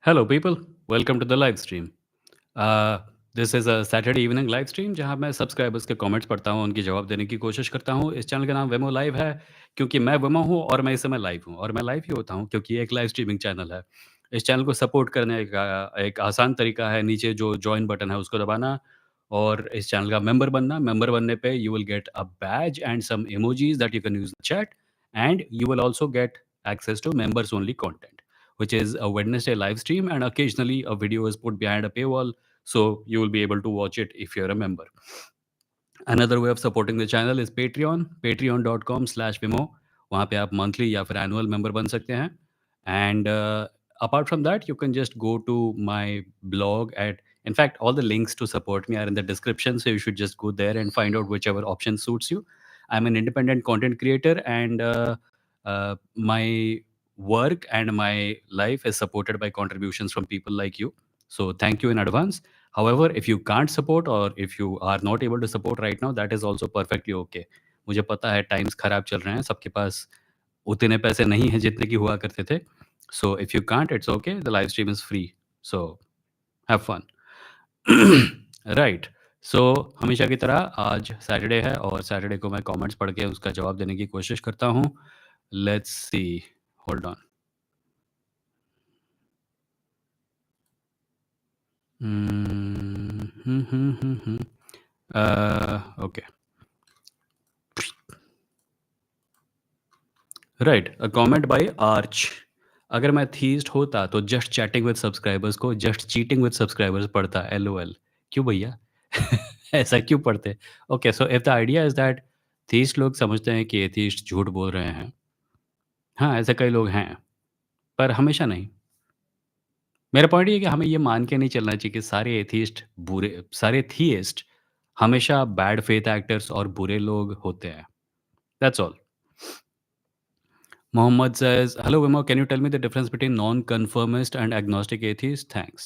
Hello, people. Welcome to the live stream. Uh, this is a Saturday evening live stream जहां मैं subscribers के comments पढ़ता हूं, उनकी जवाब देने की कोशिश करता हूं। इस चैनल का नाम वेमो लाइव है क्योंकि मैं वेमो हूं और मैं इस समय लाइव हूं और मैं लाइव ही होता हूं क्योंकि ये एक लाइव स्ट्रीमिंग चैनल है। इस चैनल को सपोर्ट करने का एक आसान तरीका है नीचे जो जॉइन बटन है उसको दबाना और इस चैनल का मेंबर बनना। मेंबर बनने पे you will get a badge and some emojis that you can use the chat and you will also get access to members only content, which is a Wednesday live stream, and occasionally a video is put behind a paywall, so you will be able to watch it if you're a member. Another way of supporting the channel is Patreon, patreon.com/vimo. वहाँ पे आप monthly या फिर annual member बन सकते हैं and apart from that you can just go to my blog at, in fact all the links to support me are in the description, so you should just go there and find out whichever option suits you. I'm an independent content creator and my work and my life is supported by contributions from people like you, so thank you in advance. However, if you can't support or if you are not able to support right now, that is also perfectly okay. मुझे पता है times खराब चल रहे हैं, सबके पास उतने पैसे नहीं हैं जितने की हुआ करते थे। So if you can't, it's okay. The live stream is free. So have fun. Right. So हमेशा की तरह आज सैटरडे है और सैटरडे को मैं कमेंट्स पढ़ के उसका जवाब देने की कोशिश करता हूँ। Let's see, hold on. Okay, right. A comment by Arch. अगर मैं थीस्ट होता तो जस्ट चैटिंग विद सब्सक्राइबर्स को जस्ट चीटिंग विद सब्सक्राइबर्स पढ़ता। एलओएल। क्यों भैया? ऐसा क्यों पढ़ते? Okay, so if the idea is that theist लोग समझते हैं कि एथीस्ट झूठ बोल रहे हैं। हाँ, ऐसे कई लोग हैं, पर हमेशा नहीं। मेरा पॉइंट ये है कि हमें ये मान के नहीं चलना चाहिए कि सारे एथीस्ट बुरे, सारे थीइस्ट हमेशा बैड फेथ एक्टर्स और बुरे लोग होते हैं। That's all. Mohammed says, "Hello, Vimoh. Can you tell me the difference between non-conformist and agnostic atheist? Thanks."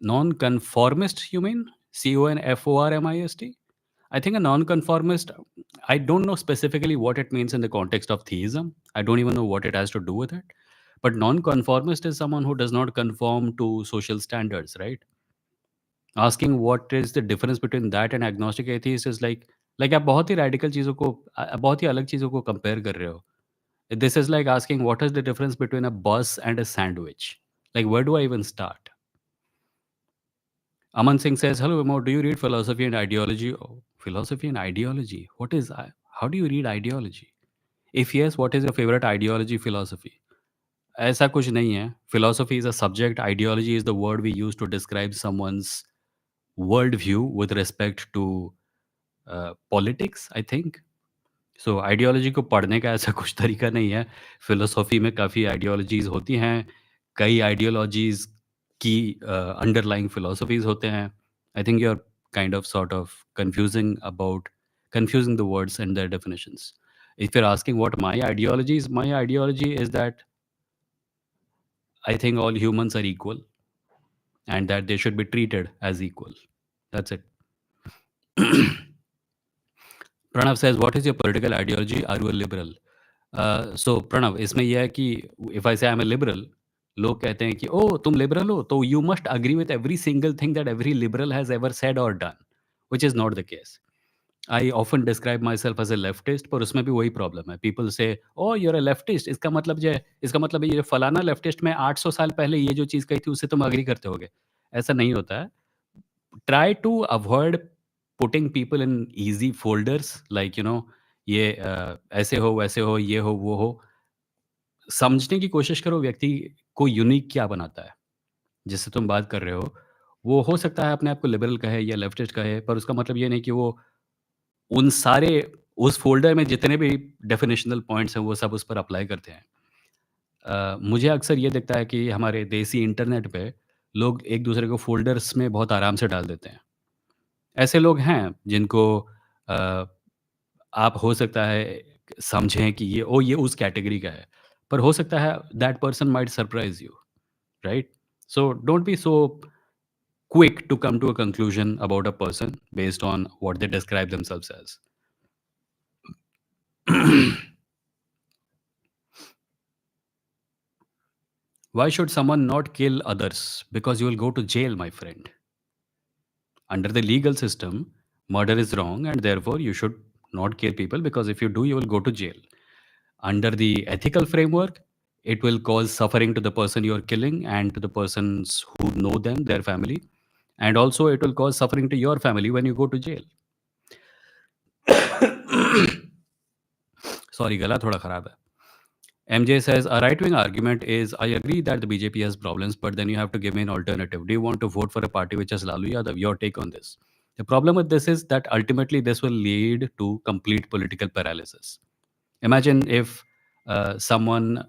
Non-conformist, you mean? CONFORMIST? I think a non-conformist, I don't know specifically what it means in the context of theism. I don't even know what it has to do with it. But non-conformist is someone who does not conform to social standards, right? Asking what is the difference between that and agnostic atheist is like आप बहुत ही radical चीज़ों को बहुत ही अलग चीज़ों को compare कर रहे हो. This is like asking what is the difference between a bus and a sandwich. Like, where do I even start? Aman Singh says, "Hello, Vimoh. Do you read philosophy and ideology?" Oh, philosophy and ideology. What is? How do you read ideology? If yes, what is your favorite ideology philosophy? ऐसा कुछ नहीं है. Philosophy is a subject. Ideology is the word we use to describe someone's worldview with respect to politics, I think. So ideology को पढ़ने का ऐसा कुछ तरीका नहीं है। फ़िलॉसफ़ी में काफ़ी आइडियोलॉजीज़ होती हैं, कई आइडियोलॉजीज़ की अंडरलाइंग फ़िलॉसफ़ीज़ होते हैं। I think you are kind of sort of confusing the words and their definitions. If you are asking what my ideology is that I think all humans are equal and that they should be treated as equal. That's it. Pranav says, "What is your political ideology? Are you a liberal?" So Pranav, इसमें यह है कि if I से I M A liberal, लोग कहते हैं कि ओह तुम लिबरल हो तो you must agree with every single thing that every liberal has ever said और done, which is not the case. I often describe myself as a leftist, पर उसमें भी वही प्रॉब्लम है। पीपल से ओ यूर ए लेफ्टिस्ट, इसका मतलब ये फलाना लेफ्टिस्ट में 800 साल पहले ये जो चीज़ कही थी उससे तुम अग्री करते होगे। ऐसा नहीं होता है। Try to avoid putting people in easy folders like ये ऐसे हो वैसे हो ये हो वो हो। समझने की कोशिश करो व्यक्ति को यूनिक क्या बनाता है जिससे तुम बात कर रहे हो। वो हो सकता है अपने आप को लिबरल कहे या लेफ्टिस्ट कहे, पर उसका मतलब ये नहीं कि वो उन सारे उस फ़ोल्डर में जितने भी डेफिनिशनल पॉइंट्स हैं वो सब उस पर अप्लाई करते हैं। मुझे अक्सर ये दिखता है कि हमारे देसी इंटरनेट पे लोग एक-दूसरे को फ़ोल्डर्स में बहुत आराम से डाल देते हैं। ऐसे लोग हैं जिनको अ, आप हो सकता है समझें कि ये उस कैटेगरी का है। पर हो सकता है that person might surprise you, right? So don't be so quick to come to a conclusion about a person based on what they describe themselves as. Why should someone not kill others? Because you will go to jail, my friend. Under the legal system, murder is wrong, and therefore you should not kill people, because if you do, you will go to jail. Under the ethical framework, it will cause suffering to the person you are killing and to the persons who know them, their family. And also, it will cause suffering to your family when you go to jail. Sorry, gala thoda kharab hai. MJ says, a right wing argument is, I agree that the BJP has problems, but then you have to give me an alternative. Do you want to vote for a party which has Lalu Yadav? Your take on this. The problem with this is that ultimately this will lead to complete political paralysis. Imagine if someone,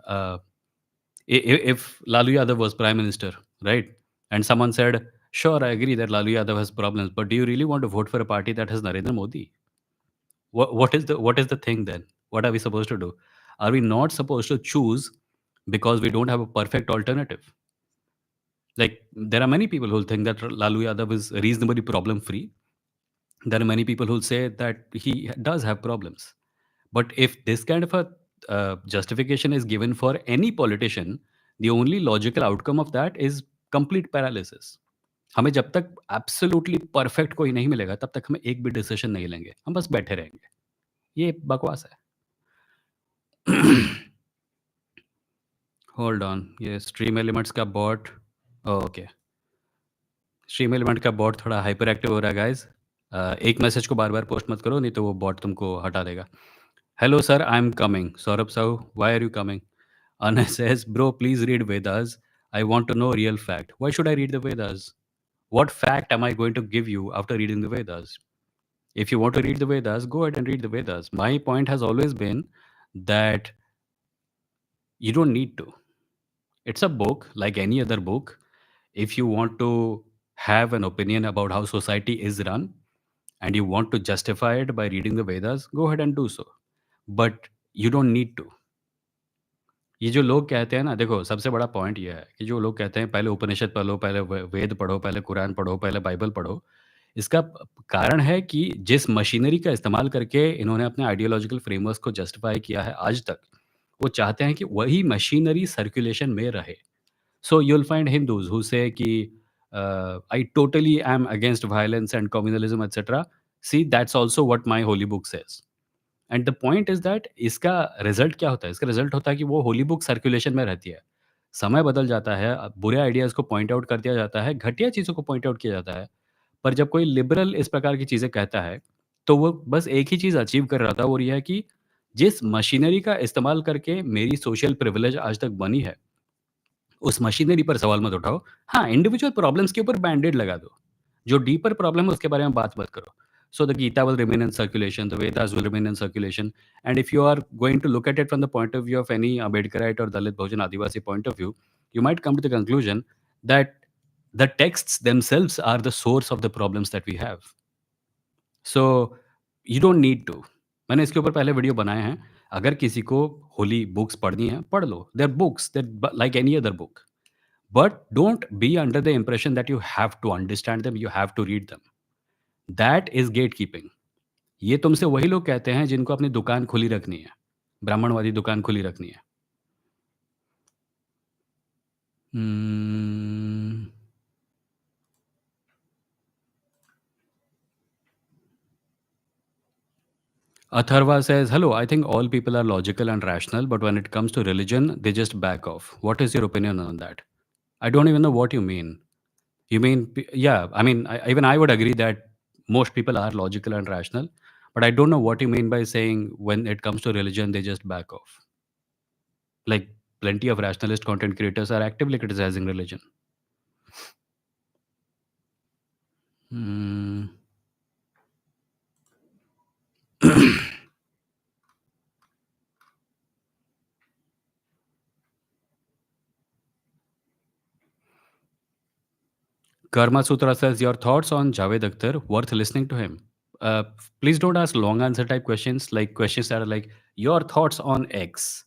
if Lalu Yadav was prime minister, right? And someone said, sure, I agree that Lalu Yadav has problems, but do you really want to vote for a party that has Narendra Modi? What is the thing then? What are we supposed to do? Are we not supposed to choose because we don't have a perfect alternative? Like, there are many people who think that Lalu Yadav is reasonably problem free. There are many people who say that he does have problems. But if this kind of a justification is given for any politician, the only logical outcome of that is complete paralysis. हमें जब तक absolutely perfect कोई नहीं मिलेगा, तब तक हम एक भी डिसीजन नहीं लेंगे। हम बस बैठे रहेंगे। ये बकवास है। होल्ड ऑन, ये स्ट्रीम एलिमेंट्स का बॉट, ओके, स्ट्रीम एलिमेंट का बॉट थोड़ा हाइपर एक्टिव हो रहा है गाइस। एक मैसेज को बार बार पोस्ट मत करो, नहीं तो वो बॉट तुमको हटा देगा। Hello sir, I am coming. Saurabh Sahu, why are you coming? Anna says, bro, please read Vedas. I want to know real fact. Why should I read the Vedas? What fact am I going to give you after reading the Vedas? If you want to read the Vedas, go ahead and read the Vedas. My point has always been that you don't need to. It's a book like any other book. If you want to have an opinion about how society is run and you want to justify it by reading the Vedas, go ahead and do so. But you don't need to. ये जो लोग कहते हैं ना, देखो सबसे बड़ा point ये है कि जो लोग कहते हैं पहले उपनिषद पढ़ो, पहले वेद पढ़ो, पहले कुरान पढ़ो, पहले बाइबल पढ़ो। इसका कारण है कि जिस मशीनरी का इस्तेमाल करके इन्होंने अपने आइडियोलॉजिकल फ्रेमवर्क को जस्टिफाई किया है आज तक, वो चाहते हैं कि वही मशीनरी सर्कुलेशन में रहे। So you'll find Hindus who say ki, I totally am against violence and communalism, etc. See, that's also what my holy book says. And the point is that इसका रिजल्ट क्या होता है? इसका result होता है कि वो होली बुक सर्कुलेशन में रहती है। समय बदल जाता है, बुरे आइडियाज़ को पॉइंट आउट कर दिया जाता है, घटिया चीज़ों को पॉइंट आउट किया जाता है। पर जब कोई लिबरल इस प्रकार की चीज़ें कहता है, तो वो बस एक ही चीज़ अचीव कर रहा था, और ये है कि जिस मशीनरी का इस्तेमाल करके मेरी सोशल प्रिविलेज आज तक बनी है, उस मशीनरी पर सवाल मत उठाओ। हाँ, इंडिविजुअल प्रॉब्लम्स के ऊपर बैंडेड लगा दो। जो डीपर प्रॉब्लम है उसके बारे में बात मत करो। So the Gita will remain in circulation, the Vedas will remain in circulation, and if you are going to look at it from the point of view of any Ambedkarite or Dalit Bhujan Adivasi point of view, you might come to the conclusion that the texts themselves are the source of the problems that we have. So you don't need to. मैंने इसके ऊपर पहले video बनाए हैं। अगर किसी को holy books पढ़नी है, पढ़ लो। They're books, they're like any other book. But don't be under the impression that you have to understand them, you have to read them. That is gatekeeping. ये तुमसे वही लोग कहते हैं जिनको अपनी दुकान खुली रखनी है, ब्राह्मणवादी दुकान खुली रखनी है। Hmm. Atharva says, hello, I think all people are logical and rational, but when it comes to religion, they just back off. What is your opinion on that? I don't even know what you mean. You mean, yeah, I mean, even I would agree that most people are logical and rational, but I don't know what you mean by saying when it comes to religion, they just back off. Like, plenty of rationalist content creators are actively criticizing religion. Hmm. Karma Sutra says, your thoughts on Javed Akhtar, worth listening to him. Please don't ask long answer type questions, like questions that are like, your thoughts on X.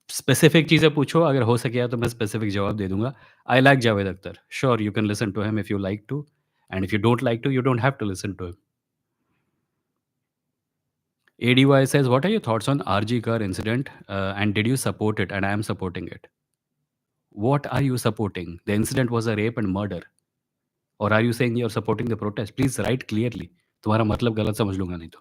Specific चीज़ें पूछो, अगर हो सके तो मैं specific जवाब दे दूँगा। I like Javed Akhtar. Sure, you can listen to him if you like to, and if you don't like to, you don't have to listen to him. ADY says, what are your thoughts on RG car incident, and did you support it? And I am supporting it. What are you supporting? The incident was a rape and murder. Or are you saying you're supporting the protest? Please write clearly. तुम्हारा मतलब गलत समझ लूँगा नहीं तो।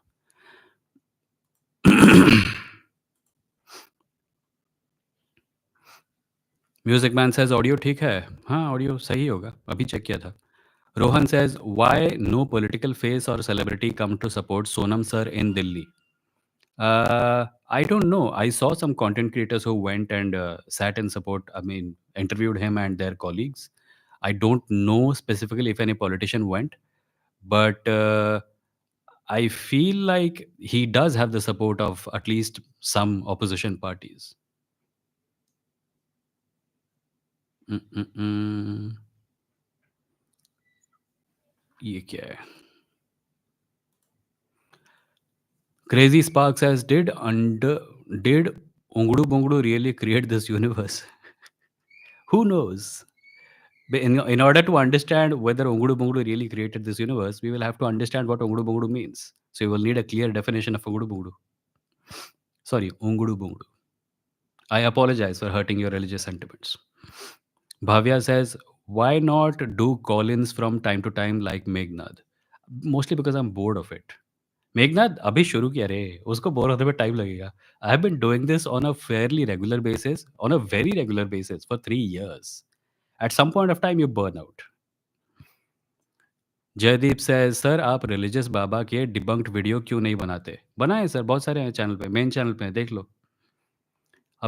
Music man says audio ठीक है। हाँ, ऑडियो सही होगा। अभी चेक किया था। Rohan says why no political face और celebrity come to support Sonam sir in Delhi? I don't know. I saw some content creators who went and sat in support. I mean, interviewed him and their colleagues. I don't know specifically if any politician went, but I feel like he does have the support of at least some opposition parties. Mm-mm-mm. ये क्या है? Crazy Spark says, did Ungdu Bungdu really create this universe? Who knows? But in order to understand whether Ungdu Bungdu really created this universe, we will have to understand what Ungdu Bungdu means. So you will need a clear definition of Ungdu Bungdu. Sorry, Ungdu Bungdu. I apologize for hurting your religious sentiments. Bhavya says, why not do call-ins from time to time like Meghnad? Mostly because I'm bored of it. Meghnath अभी शुरू किया रे, उसको bore होने में time लगेगा। I have been doing this on a fairly regular basis, on a very regular basis for 3 years. At some point of time you burn out. Jaydeep says, sir आप religious बाबा के डिबंक्ड वीडियो क्यों नहीं बनाते? बनाए sir, बहुत सारे हैं चैनल पे, मेन चैनल पे हैं, देख लो।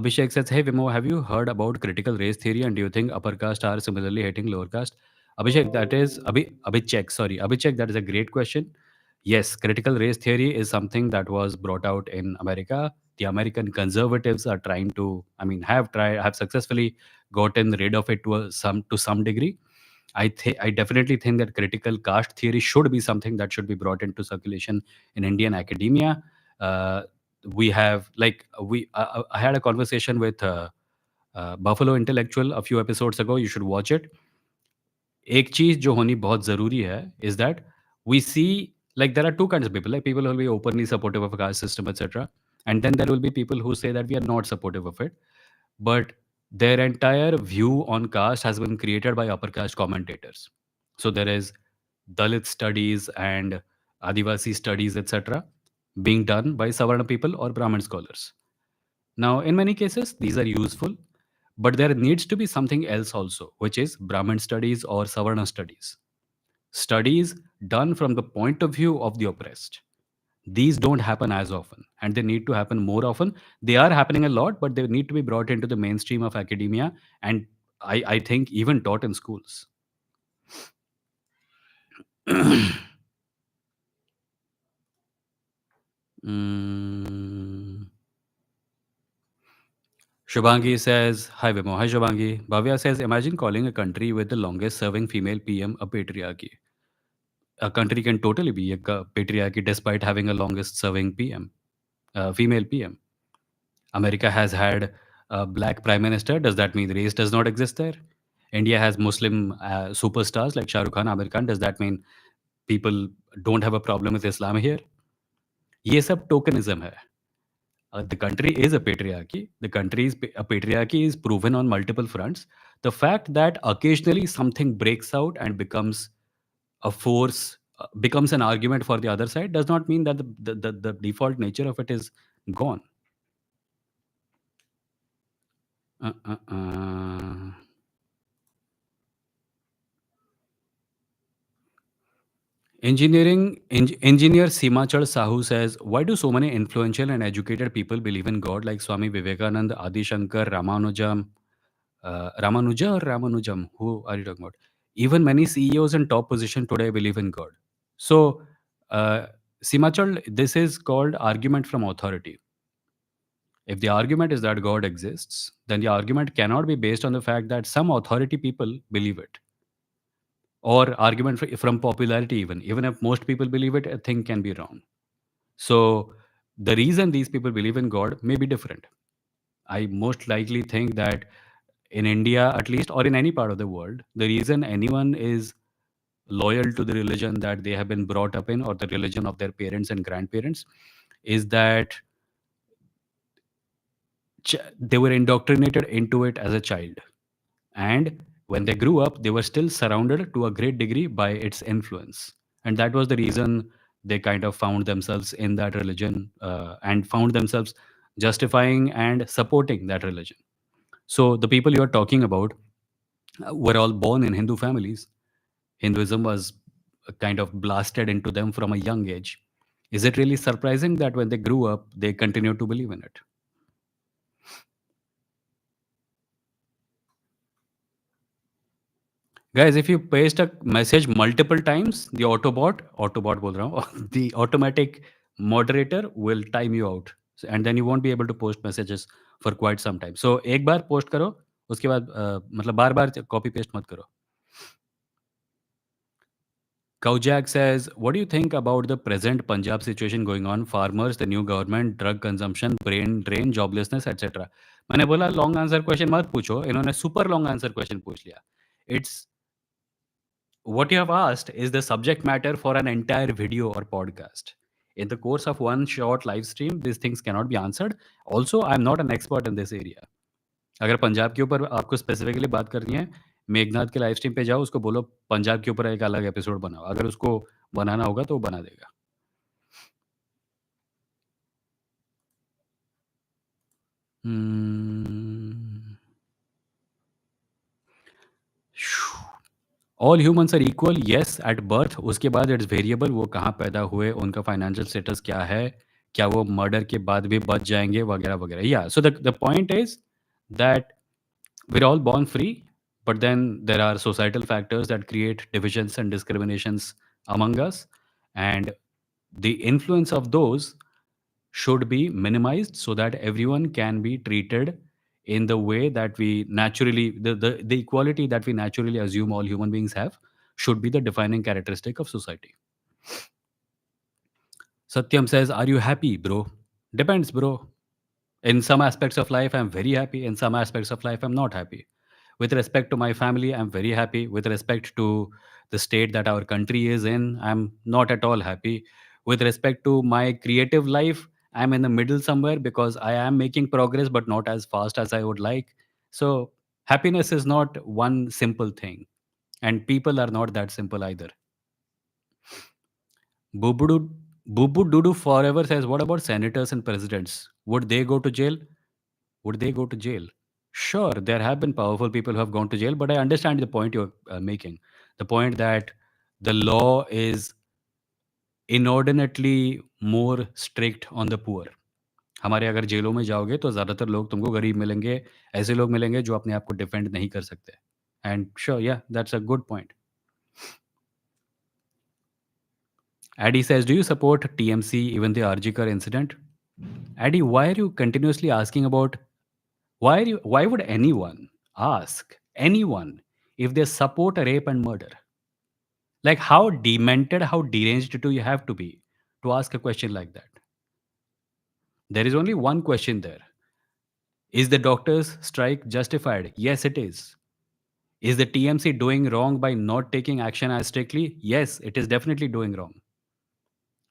Abhishek says, "Hey Vimoh, have you heard about critical race theory and do you think upper caste are similarly hating lower caste?" Abhishek, that is Abhishek. Sorry, Abhishek, that is a great question. Yes, critical race theory is something that was brought out in America. The American conservatives are trying to, I mean, have successfully gotten rid of it to some degree. I definitely think that critical caste theory should be something that should be brought into circulation in Indian academia. Uh, we have like we I had a conversation with Buffalo Intellectual a few episodes ago. You should watch it. एक चीज जो होनी बहुत जरूरी है is that we see like there are two kinds of people, like people who will be openly supportive of a caste system, etc., and then there will be people who say that we are not supportive of it, but their entire view on caste has been created by upper caste commentators. So there is Dalit studies and Adivasi studies, etc., being done by Savarna people or Brahmin scholars. Now, in many cases, these are useful, but there needs to be something else also, which is Brahmin studies or Savarna studies. Studies done from the point of view of the oppressed. These don't happen as often, and they need to happen more often. They are happening a lot, but they need to be brought into the mainstream of academia, and I think even taught in schools. Mm. Shubhangi says, Hi Vimoh. Hi Shubhangi. Bhavya says, imagine calling a country with the longest serving female PM a patriarchy. A country can totally be a patriarchy despite having a longest serving PM, female PM. America has had a black prime minister. Does that mean race does not exist there? India has Muslim superstars like Shah Rukh Khan, Amir Khan. Does that mean people don't have a problem with Islam here? ये सब tokenism है. The country is a patriarchy. A patriarchy is proven on multiple fronts. The fact that occasionally something breaks out and becomes a force, becomes an argument for the other side, does not mean that the default nature of it is gone. Uh, uh, uh. Engineer Simachal Sahu says, why do so many influential and educated people believe in God like Swami Vivekananda, Adi Shankar, Ramanujam, Ramanuja or Ramanujam? Who are you talking about? Even many CEOs in top position today believe in God. So, Simachal, this is called argument from authority. If the argument is that God exists, then the argument cannot be based on the fact that some authority people believe it, or argument from popularity. Even if most people believe it, a thing can be wrong. So the reason these people believe in God may be different. I most likely think that in India, at least, or in any part of the world, the reason anyone is loyal to the religion that they have been brought up in, or the religion of their parents and grandparents, is that they were indoctrinated into it as a child. And when they grew up, they were still surrounded to a great degree by its influence. And that was the reason they kind of found themselves in that religion, and found themselves justifying and supporting that religion. So the people you're talking about were all born in Hindu families. Hinduism was kind of blasted into them from a young age. Is it really surprising that when they grew up, they continued to believe in it? Guys, if you paste a message multiple times, the Autobot बोल रहा हूँ, the automatic moderator will time you out, and then you won't be able to post messages for quite some time. So एक बार post करो, उसके बाद मतलब बार-बार copy paste मत करो. Kojak says, "What do you think about the present Punjab situation going on? Farmers, the new government, drug consumption, brain drain, joblessness, etc." मैंने बोला लॉन्ग आंसर क्वेश्चन मत पूछो, इन्होंने सुपर लॉन्ग आंसर क्वेश्चन पूछ लिया. It's what you have asked is the subject matter for an entire video or podcast. In the course of one short live stream, these things cannot be answered. Also, I'm not an expert in this area. अगर पंजाब के ऊपर आपको specifically बात करनी है, मेघनाथ के live stream पे जाओ, उसको बोलो पंजाब के ऊपर एक अलग एपिसोड बनाओ। अगर उसको बनाना होगा तो वो बना देगा। Hmm. All humans are equal, yes at birth, उसके बाद इट्स वेरिएबल, वो कहाँ पैदा हुए, उनका फाइनेंशियल स्टेटस क्या है, क्या वो मर्डर के बाद भी बच जाएंगे, वगैरह वगैरह. या so the point is that we're all born free, but then there are societal factors that create divisions and discriminations among us, and the influence of those should be minimized so that everyone can be treated in the way that we naturally, the equality that we naturally assume all human beings have should be the defining characteristic of society. Satyam says, are you happy, bro? Depends, bro. In some aspects of life, I'm very happy. In some aspects of life, I'm not happy. With respect to my family, I'm very happy. With respect to the state that our country is in, I'm not at all happy. With respect to my creative life, I'm in the middle somewhere because I am making progress, but not as fast as I would like. So, happiness is not one simple thing, and people are not that simple either. Bubudu Bubu Dudu Forever says, what about senators and presidents? Would they go to jail? Would they go to jail? Sure, there have been powerful people who have gone to jail, but I understand the point you're making. The point that the law is inordinately more strict on the poor. हमारे अगर जेलों में जाओगे तो ज़्यादातर लोग तुमको गरीब मिलेंगे, ऐसे लोग मिलेंगे जो अपने आप को डिफेंड नहीं कर सकते. एंड श्योर, या that's a good point. Addy says, do you support TMC even the Arjikar incident? Addy, why are you continuously asking about why would anyone ask anyone if they support a rape and murder? Like how demented, how deranged do you have to be to ask a question like that? There is only one question there. Is the doctors' strike justified? Yes, it is. Is the TMC doing wrong by not taking action as strictly? Yes, it is definitely doing wrong.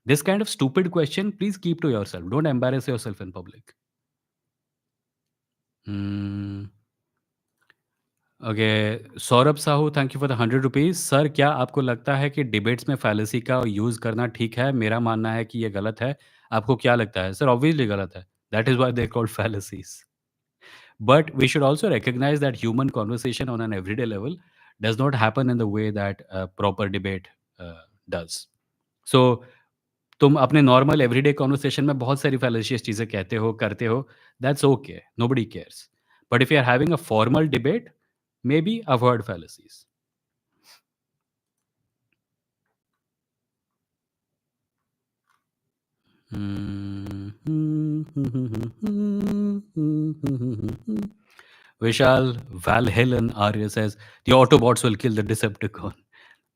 This kind of stupid question, please keep to yourself. Don't embarrass yourself in public. Hmm. Okay, Saurabh Sahu, thank you for the 100 rupees. Sir, क्या आपको लगता है कि debates में fallacy का use करना ठीक है? मेरा मानना है कि ये गलत है. आपको क्या लगता है? सर, ऑब्वियसली गलत है. That is why they are called fallacies. But we should also recognize that human conversation on an everyday level does not happen in the way that proper debate does. So तुम अपने normal everyday conversation में बहुत सारी फैलेशियस चीज़ें कहते हो, करते हो, that's okay, nobody cares. But if you are having a formal debate, maybe avoid fallacies. Vishal Valhellen Arya says, the Autobots will kill the Decepticon.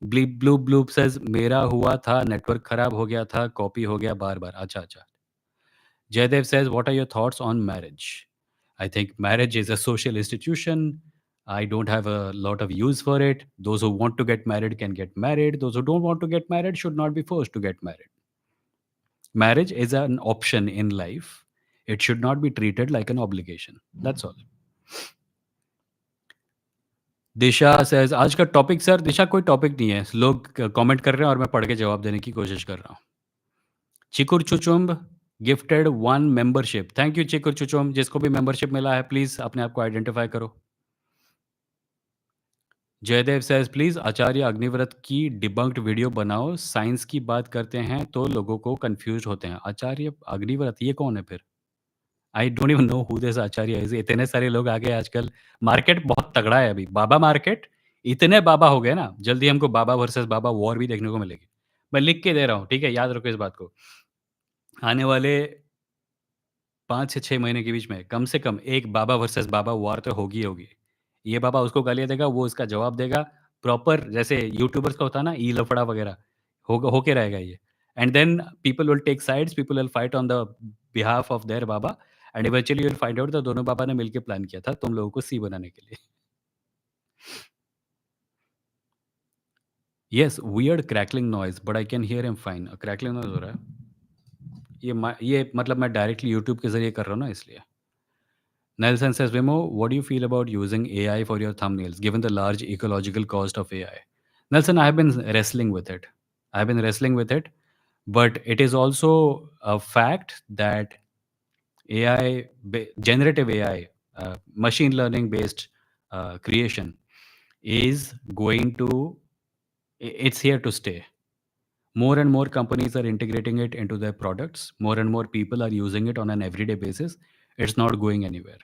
Bleep Bloop Bloop says, मेरा हुआ था, नेटवर्क खराब हो गया था, कॉपी हो गया बार बार. अच्छा अच्छा. Jaydev says, what are your thoughts on marriage? I think marriage is a social institution. I don't have a lot of use for it. Those who want to get married can get married. Those who don't want to get married should not be forced to get married. Marriage is an option in life. It should not be treated like an obligation. That's all. Disha says आज का topic sir दिशा कोई topic नहीं है। लोग क comment कर रहे हैं और मैं पढ़ के जवाब देने की कोशिश कर रहा हूँ। चिकुर चुचुम्ब गिफ्टेड 1 मेंबरशिप। थैंक यू चिकुर चुचुम्ब जिसको भी मेंबरशिप मिला है प्लीज़ अपने आप को आइडेंटिफ़ाई करो। जयदेव सेज़ प्लीज़ आचार्य अग्निव्रत की डिबंक्ड वीडियो बनाओ। साइंस की बात करते हैं तो लोगों को कन्फ्यूज़ होते हैं। आचार्य अग्निव्रत ये कौन है फिर? I don't even know who this Acharya is. इतने सारे लोग आ गए आजकल। मार्केट बहुत तगड़ा है अभी। बाबा मार्केट, इतने बाबा हो गए ना, जल्दी हमको बाबा वर्सेस बाबा वॉर भी देखने को मिलेगी। मैं लिख के दे रहा हूँ, ठीक है? याद रखो इस बात को। आने वाले 5 से 6 महीने के बीच में कम से कम एक बाबा वर्सेस बाबा वॉर तो होगी ही होगी। ये बाबा उसको गालियाँ देगा, वो उसका जवाब देगा। प्रॉपर जैसे यूट्यूबर्स का होता है ना, ई लफड़ा वगैरह, होके रहेगा ये। And then people will take sides, people will fight on the behalf of their baba and eventually you will find out that दोनों बाबा ने मिलके प्लान किया था तुम लोगों को सी बनाने के लिए। Yes, weird crackling noise but I can hear him fine. Crackling noise हो रहा है। ये मतलब मैं डायरेक्टली यूट्यूब के ज़रिए कर रहा हूँ ना इसलिए। Nelson says, Vimo, what do you feel about using AI for your thumbnails, given the large ecological cost of AI? Nelson, I have been wrestling with it. I've been wrestling with it, but it is also a fact that generative AI, machine learning based creation, is going to, it's here to stay. More and more companies are integrating it into their products. More and more people are using it on an everyday basis. It's not going anywhere.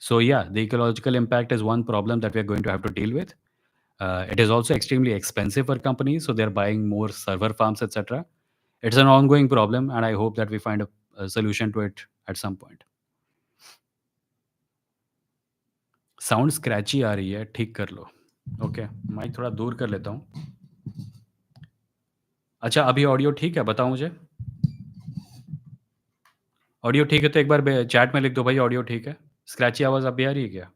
So yeah, the ecological impact is one problem that we are going to have to deal with. It is also extremely expensive for companies, so they're buying more server farms, etc. It's an ongoing problem, and I hope that we find a solution to it at some point. Sound scratchy आ रही है, ठीक कर लो। Okay, mic थोड़ा दूर कर लेता हूँ। अच्छा, अभी ऑडियो ठीक है? बताओ मुझे। ऑडियो ठीक है तो एक बार चैट में लिख दो भाई ऑडियो ठीक है। स्क्रैची आवाज़ अब भी आ रही है क्या?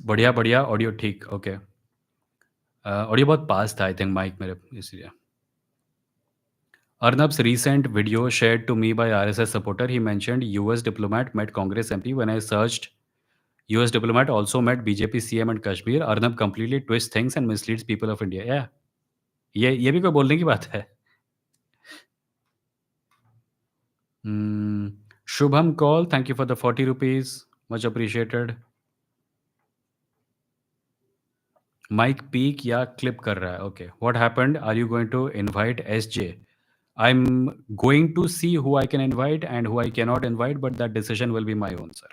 बढ़िया, बढ़िया, ऑडियो ठीक, ओके। ऑडियो बहुत पास था आई थिंक माइक मेरे इसलिए। Arnab's recent video shared to me by RSS supporter, he mentioned US diplomat met Congress MP. When I searched, US diplomat also met BJP CM and Kashmir. Arnab completely twists things and misleads people of India. Yeah, ये भी कोई बोलने की बात है। Hmm. Shubham call, thank you for the 40 rupees. Much appreciated. Mike peak या clip कर रहा है. Okay. What happened? Are you going to invite SJ? I'm going to see who I can invite and who I cannot invite, but that decision will be my own, sir.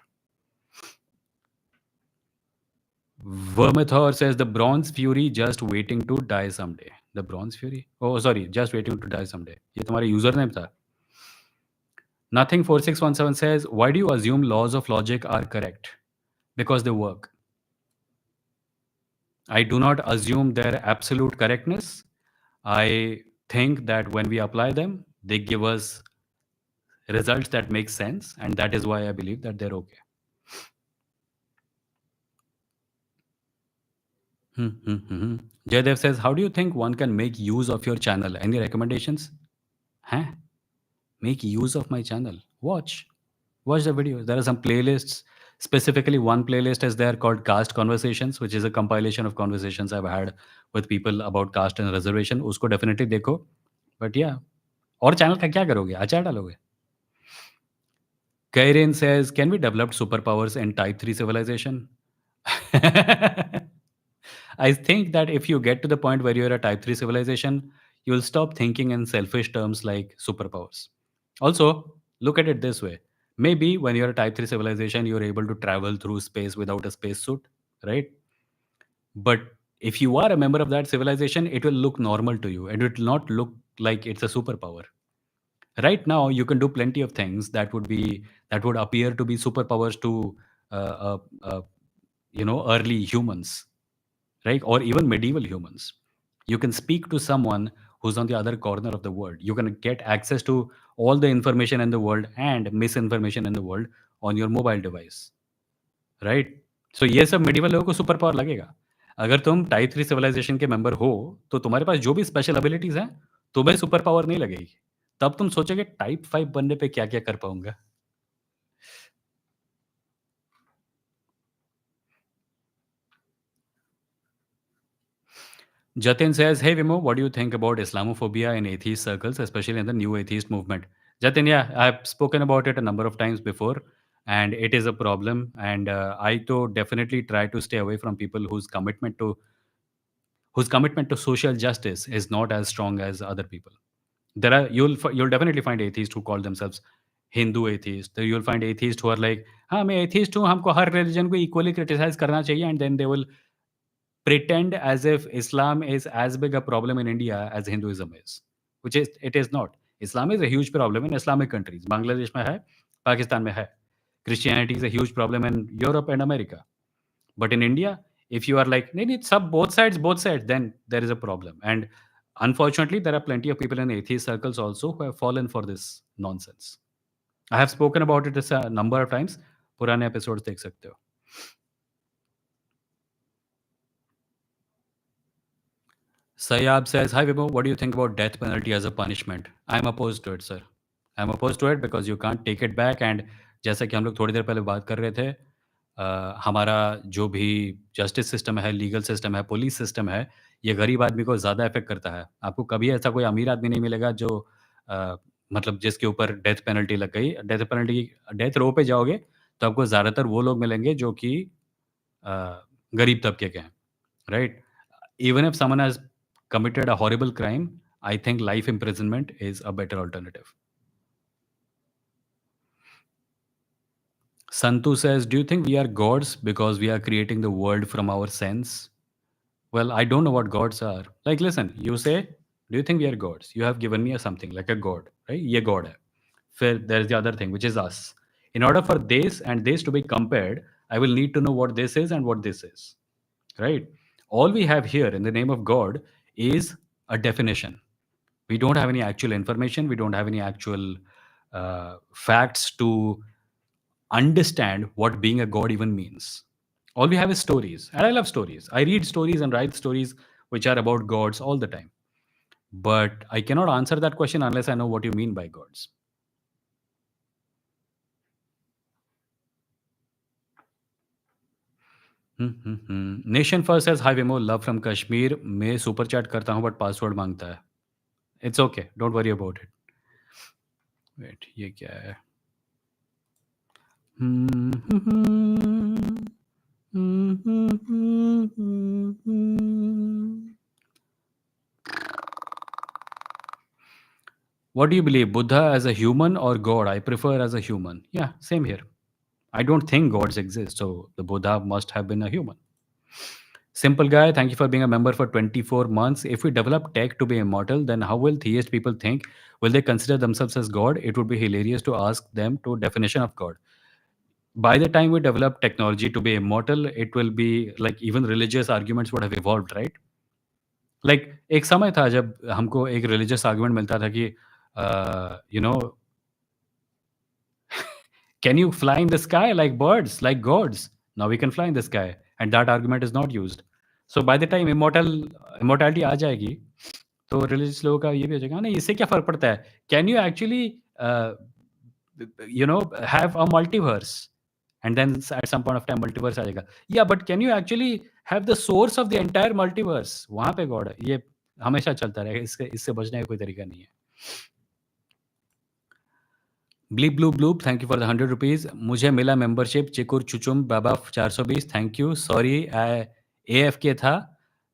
Vermithor says the Bronze Fury just waiting to die someday. The Bronze Fury? Oh, sorry, just waiting to die someday. ये तुम्हारा user name था. Nothing 4617 says, why do you assume laws of logic are correct? Because they work. I do not assume their absolute correctness. I think that when we apply them, they give us results that make sense, and that is why I believe that they're okay. Jaydev says, how do you think one can make use of your channel? Any recommendations? Huh? Make use of my channel. Watch the videos. There are some playlists. Specifically, one playlist is there called Caste Conversations, which is a compilation of conversations I've had with people about caste and reservation. उसको definitely देखो. But yeah, और channel का क्या करोगे? अचार डालोगे? Kairin says, can we develop superpowers in Type 3 civilization? I think that if you get to the point where you're a Type 3 civilization, you'll stop thinking in selfish terms like superpowers. Also, look at it this way. Maybe when you're a Type 3 civilization, you're able to travel through space without a spacesuit, right? But if you are a member of that civilization, it will look normal to you and it will not look like it's a superpower. Right now, you can do plenty of things that would appear to be superpowers to early humans, right? Or even medieval humans. You can speak to someone who's on the other corner of the world. You can get access to all the information in the world and misinformation in the world on your mobile device, right? So ये सब medieval लोगों को super power लगेगा। अगर तुम type 3 civilisation के member हो, तो तुम्हारे पास जो भी स्पेशल एबिलिटीज़ हैं, तुम्हें सुपर पावर नहीं लगेगी। तब तुम सोचोगे टाइप 5 बनने पे क्या-क्या कर पाऊँगा? Jatin says, "Hey Vimo, what do you think about Islamophobia in atheist circles, especially in the new atheist movement?" Jatin, yeah, I've spoken about it a number of times before, and it is a problem. And I to definitely try to stay away from people whose commitment to social justice is not as strong as other people. There are you'll definitely find atheists who call themselves Hindu atheists. Then you'll find atheists who are like, हाँ मैं atheist हूँ, हमको हर religion को equally criticize करना चाहिए, and then they will pretend as if Islam is as big a problem in India as Hinduism is, which is it is not. Islam is a huge problem in Islamic countries. Bangladesh में है, पाकिस्तान में है. Christianity is a huge problem in Europe and America. But in India, if you are like, नहीं नहीं सब both sides, then there is a problem. And unfortunately, there are plenty of people in atheist circles also who have fallen for this nonsense. I have spoken about it a number of times. पुराने episodes देख सकते हो. Sayab says, "Hi Vibhu, what do you think about death penalty as a punishment?" I'm opposed to it, sir. I'm opposed to it because you can't take it back. And जैसा कि हम लोग थोड़ी देर पहले बात कर रहे थे, हमारा जो भी जस्टिस सिस्टम है, लीगल सिस्टम है, पुलिस सिस्टम है, ये गरीब आदमी को ज़्यादा इफ़ेक्ट करता है। आपको कभी ऐसा कोई अमीर आदमी नहीं मिलेगा जो अ, मतलब जिसके ऊपर डेथ पेनल्टी लग गई। डेथ रो पे जाओगे, तो आपको ज़्यादातर वो लोग मिलेंगे जो कि गरीब तबके के हैं, right? Even if someone has committed a horrible crime, I think life imprisonment is a better alternative. Santu says, "Do you think we are gods because we are creating the world from our sense?" Well, I don't know what gods are. Like, listen, you say, "Do you think we are gods?" You have given me a something like a god, right? Ye god hai. There's the other thing, which is us. In order for this and this to be compared, I will need to know what this is and what this is, right? All we have here in the name of God is a definition. We don't have any actual information. We don't have any actual facts to understand what being a god even means. All we have is stories, and I love stories. I read stories and write stories which are about gods all the time, but I cannot answer that question unless I know what you mean by gods. Nation first says, "Hi Vimo, love from Kashmir." मैं super chat करता हूँ but password मांगता है. It's okay, don't worry about it. Wait, ये क्या है? What do you believe, Buddha as a human or God? I prefer as a human. Yeah, same here. I don't think gods exist, so the Buddha must have been a human. Simple guy, thank you for being a member for 24 months. If we develop tech to be immortal, then how will theist people think? Will they consider themselves as God? It would be hilarious to ask them to definition of God. By the time we develop technology to be immortal, it will be like even religious arguments would have evolved, right? Like एक समय था जब हमको एक religious argument मिलता था कि you know can you fly in the sky like birds, like gods? Now we can fly in the sky, and that argument is not used. So by the time immortality आ जाएगी, तो religious लोगों का ये भी हो जाएगा, नहीं इससे क्या फ़र्क पड़ता है? Can you actually have a multiverse? And then at some point of time multiverse आ जाएगा. Yeah, but can you actually have the source of the entire multiverse? वहाँ पे गॉड है. ये हमेशा चलता रहेगा. इससे इससे बचने का कोई तरीका नहीं है. Bleep blue bloop, thank you for the 100 rupees. मुझे मिला मेंबरशिप चिकुर चुचुम बाबा 420, थैंक यू। सॉरी एएफके था,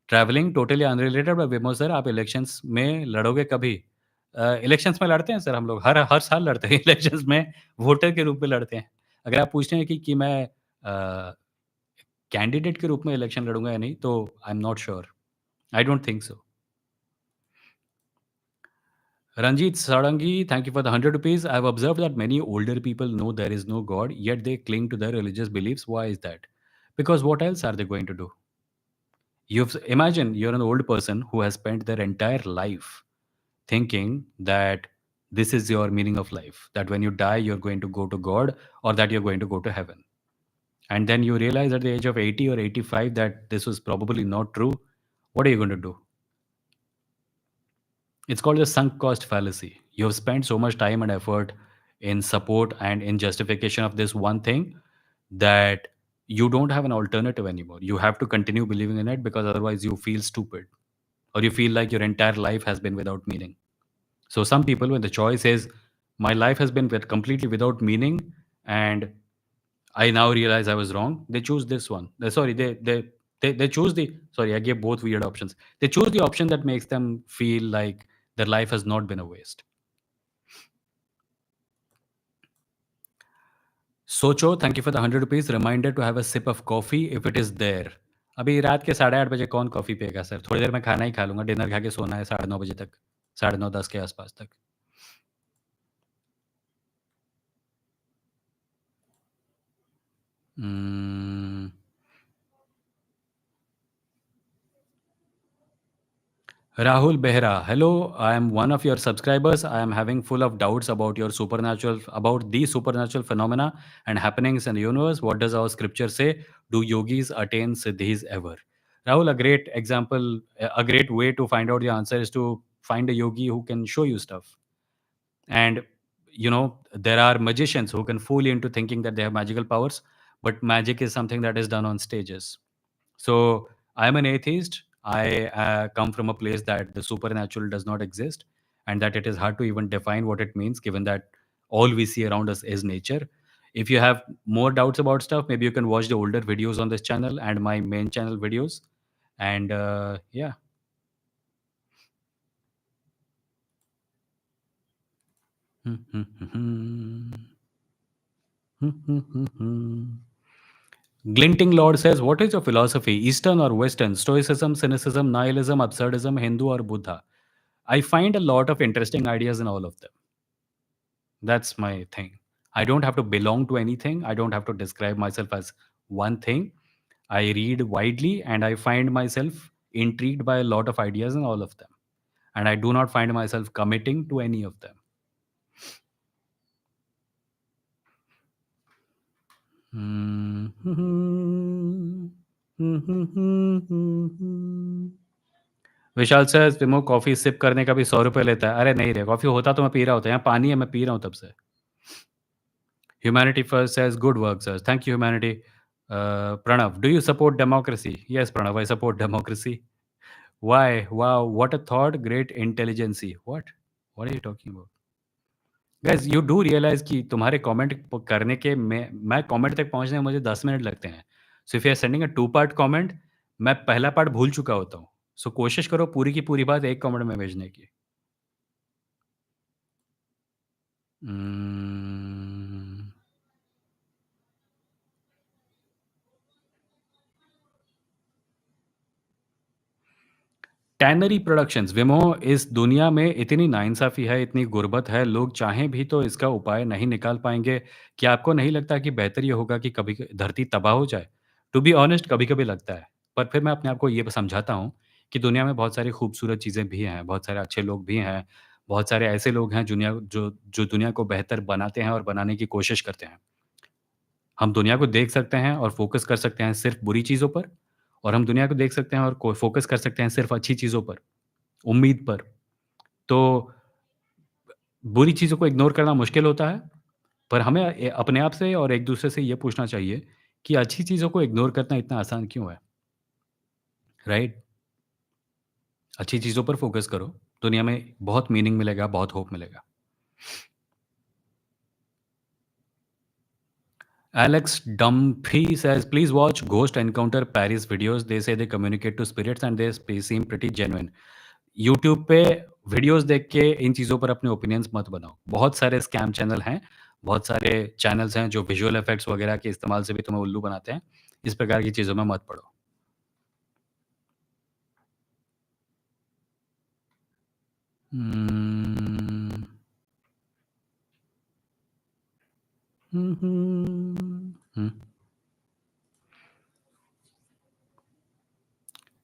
travelling totally unrelated. But Vimo sir, आप इलेक्शंस में लड़ोगे कभी? इलेक्शंस में लड़ते हैं सर हम लोग, हर हर साल लड़ते हैं इलेक्शंस में, वोटर के रूप में लड़ते हैं। अगर आप पूछते हैं कि मैं कैंडिडेट के रूप में इलेक्शन लड़ूँगा या नहीं, तो आई am not sure. I don't think so. Ranjit Sarangi, thank you for the 100 rupees. I've observed that many older people know there is no God, yet they cling to their religious beliefs. Why is that? Because what else are they going to do? Imagine you're an old person who has spent their entire life thinking that this is your meaning of life, that when you die, you're going to go to God or that you're going to go to heaven. And then you realize at the age of 80 or 85 that this was probably not true. What are you going to do? It's called the sunk cost fallacy. You have spent so much time and effort in support and in justification of this one thing that you don't have an alternative anymore. You have to continue believing in it because otherwise you feel stupid or you feel like your entire life has been without meaning. So some people, when the choice is, my life has been completely without meaning, and I now realize I was wrong, they choose this one. Sorry, they choose the, sorry, I gave both weird options. They choose the option that makes them feel like their life has not been a waste. सोचो, thank you for the 100 rupees, reminder to have a sip of coffee if it is there. अभी रात के 8:30 बजे कौन coffee पिएगा sir? थोड़ी देर में खाना ही खा लूँगा, डिनर खा के सोना है 9:30 बजे तक, साढ़े 9, 10 के आस-पास तक। उम्म Rahul Behra, hello. I am one of your subscribers. I am having full of doubts about the supernatural phenomena and happenings in the universe. What does our scripture say? Do yogis attain siddhis ever? Rahul, a great example, a great way to find out the answer is to find a yogi who can show you stuff. And there are magicians who can fool you into thinking that they have magical powers, but magic is something that is done on stages. So I'm an atheist. I come from a place that the supernatural does not exist, and that it is hard to even define what it means, given that all we see around us is nature. If you have more doubts about stuff, maybe you can watch the older videos on this channel and my main channel videos. And yeah. Glinting Lord says, what is your philosophy, Eastern or Western? Stoicism, cynicism, nihilism, absurdism, Hindu or Buddha? I find a lot of interesting ideas in all of them. That's my thing. I don't have to belong to anything. I don't have to describe myself as one thing. I read widely and I find myself intrigued by a lot of ideas in all of them. And I do not find myself committing to any of them. Vishal says, विमो coffee SIP करने का भी 100 रुपए लेता है। अरे नहीं रे, कॉफ़ी होता तो मैं पी रहा होता। यहाँ पानी है, मैं पी रहा हूँ तब से। Humanity First says, good work, sir. Thank you, Humanity. Pranav, do you support democracy? Yes, Pranav, I support democracy. Why? Wow, what a thought. Great intelligence. What? What are you talking about? Guys, you do realize कि तुम्हारे comment करने के मैं comment तक पहुँचने में मुझे 10 minute लगते हैं। So if you are sending a 2 part comment, मैं पहला पार्ट भूल चुका होता हूँ। सो कोशिश करो पूरी की पूरी बात एक कमेंट में भेजने की। उम्म टैनरी प्रोडक्शंस, विमो, इस दुनिया में इतनी नाइंसाफ़ी है, इतनी गुर्बत है, लोग चाहें भी तो इसका उपाय नहीं निकाल पाएँगे। क्या आपको नहीं लगता कि बेहतर ये होगा कि कभी धरती तबाह हो जाए? टू बी ऑनेस्ट कभी-कभी लगता है, पर फिर मैं अपने आप को ये समझाता हूँ कि दुनिया में बहुत सारी खूबसूरत चीज़ें भी हैं, बहुत सारे अच्छे लोग भी हैं, बहुत सारे ऐसे लोग हैं जो दुनिया को बेहतर बनाते हैं और बनाने की कोशिश करते हैं। हम दुनिया को देख सकते हैं और फ़ोकस कर सकते हैं सिर्फ़ बुरी चीज़ों पर, और हम दुनिया को देख सकते हैं और को फ़ोकस कर सकते हैं सिर्फ़ अच्छी चीज़ों पर। उम्मीद पर। तो बुरी चीज़ों को इग्नोर करना मुश्किल होता है, पर हमें अपने आप से और एक-दूसरे से ये पूछना चाहिए कि अच्छी चीज़ों को इग्नोर करना इतना आसान क्यों है? राइट? अच्छी चीज़ों पर फ़ोकस करो, दुनिया में बहुत मीनिंग मिलेगा, बहुत होप मिलेगा। Alex Dumpy says, "Please watch Ghost Encounter Paris videos. They say they communicate to spirits and they seem pretty genuine." YouTube पे वीडियोज़ देख के इन चीज़ों पर अपने ओपिनियंस मत बनाओ। बहुत सारे स्कैम चैनल हैं, बहुत सारे चैनल्स हैं जो विजुअल इफ़ेक्ट्स वगैरह के इस्तेमाल से भी तुम्हें उल्लू बनाते हैं। इस प्रकार की चीज़ों में मत पड़ो। हुँ, हुँ, हुँ, हुँ।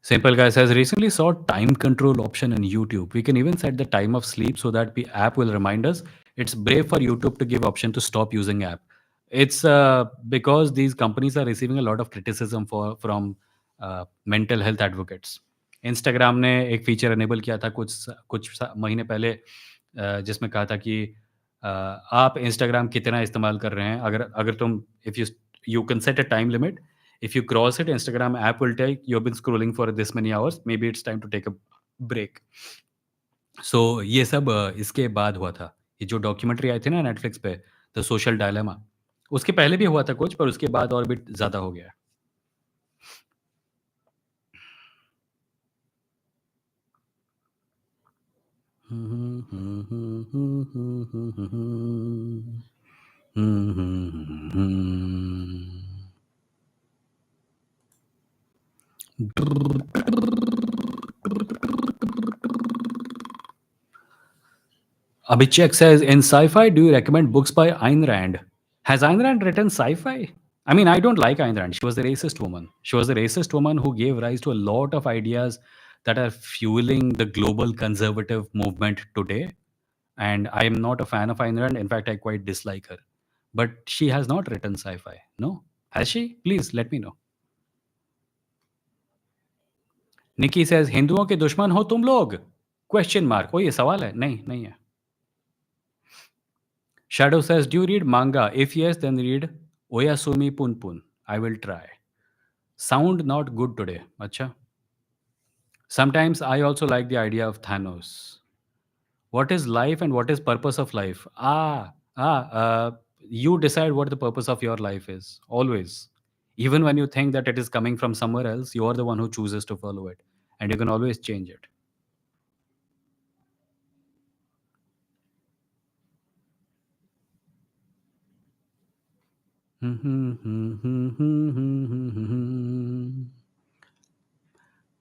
Simple Guy says, recently saw time control option in YouTube. We can even set the time of sleep so that the app will remind us. It's brave for YouTube to give option to stop using app. It's because these companies are receiving a lot of criticism from mental health advocates. Instagram ने एक feature enable किया था कुछ महीने पहले जिसमें कहा था कि आप इंस्टाग्राम कितना इस्तेमाल कर रहे हैं, अगर अगर तुम if you you can set a time limit, if you cross it Instagram app will tell you have been scrolling for this many hours, maybe it's time to take a break. So ये सब इसके बाद हुआ था। ये जो documentary आई थी ना नेटफ्लिक्स पे, द सोशल डायलेमा, उसके पहले भी हुआ था कुछ, पर उसके बाद और भी ज़्यादा हो गया है। Abhishek says, in sci-fi, do you recommend books by Ayn Rand? Has Ayn Rand written sci-fi? I mean, I don't like Ayn Rand. She was a racist woman. She was a racist woman who gave rise to a lot of ideas that are fueling the global conservative movement today. And I am not a fan of Ayn Rand. In fact, I quite dislike her. But she has not written sci-fi. No? Has she? Please let me know. Nikki says, हिंदुओं के दुश्मन हो तुम लोग? Question mark. Oh, ये सवाल है? नहीं, नहीं है. Shadow says, do you read manga? If yes, then read Oyasumi Punpun. I will try. Sound not good today. Acha. Sometimes I also like the idea of Thanos. What is life and what is purpose of life? You decide what the purpose of your life is. Always. Even when you think that it is coming from somewhere else, you are the one who chooses to follow it. And you can always change it.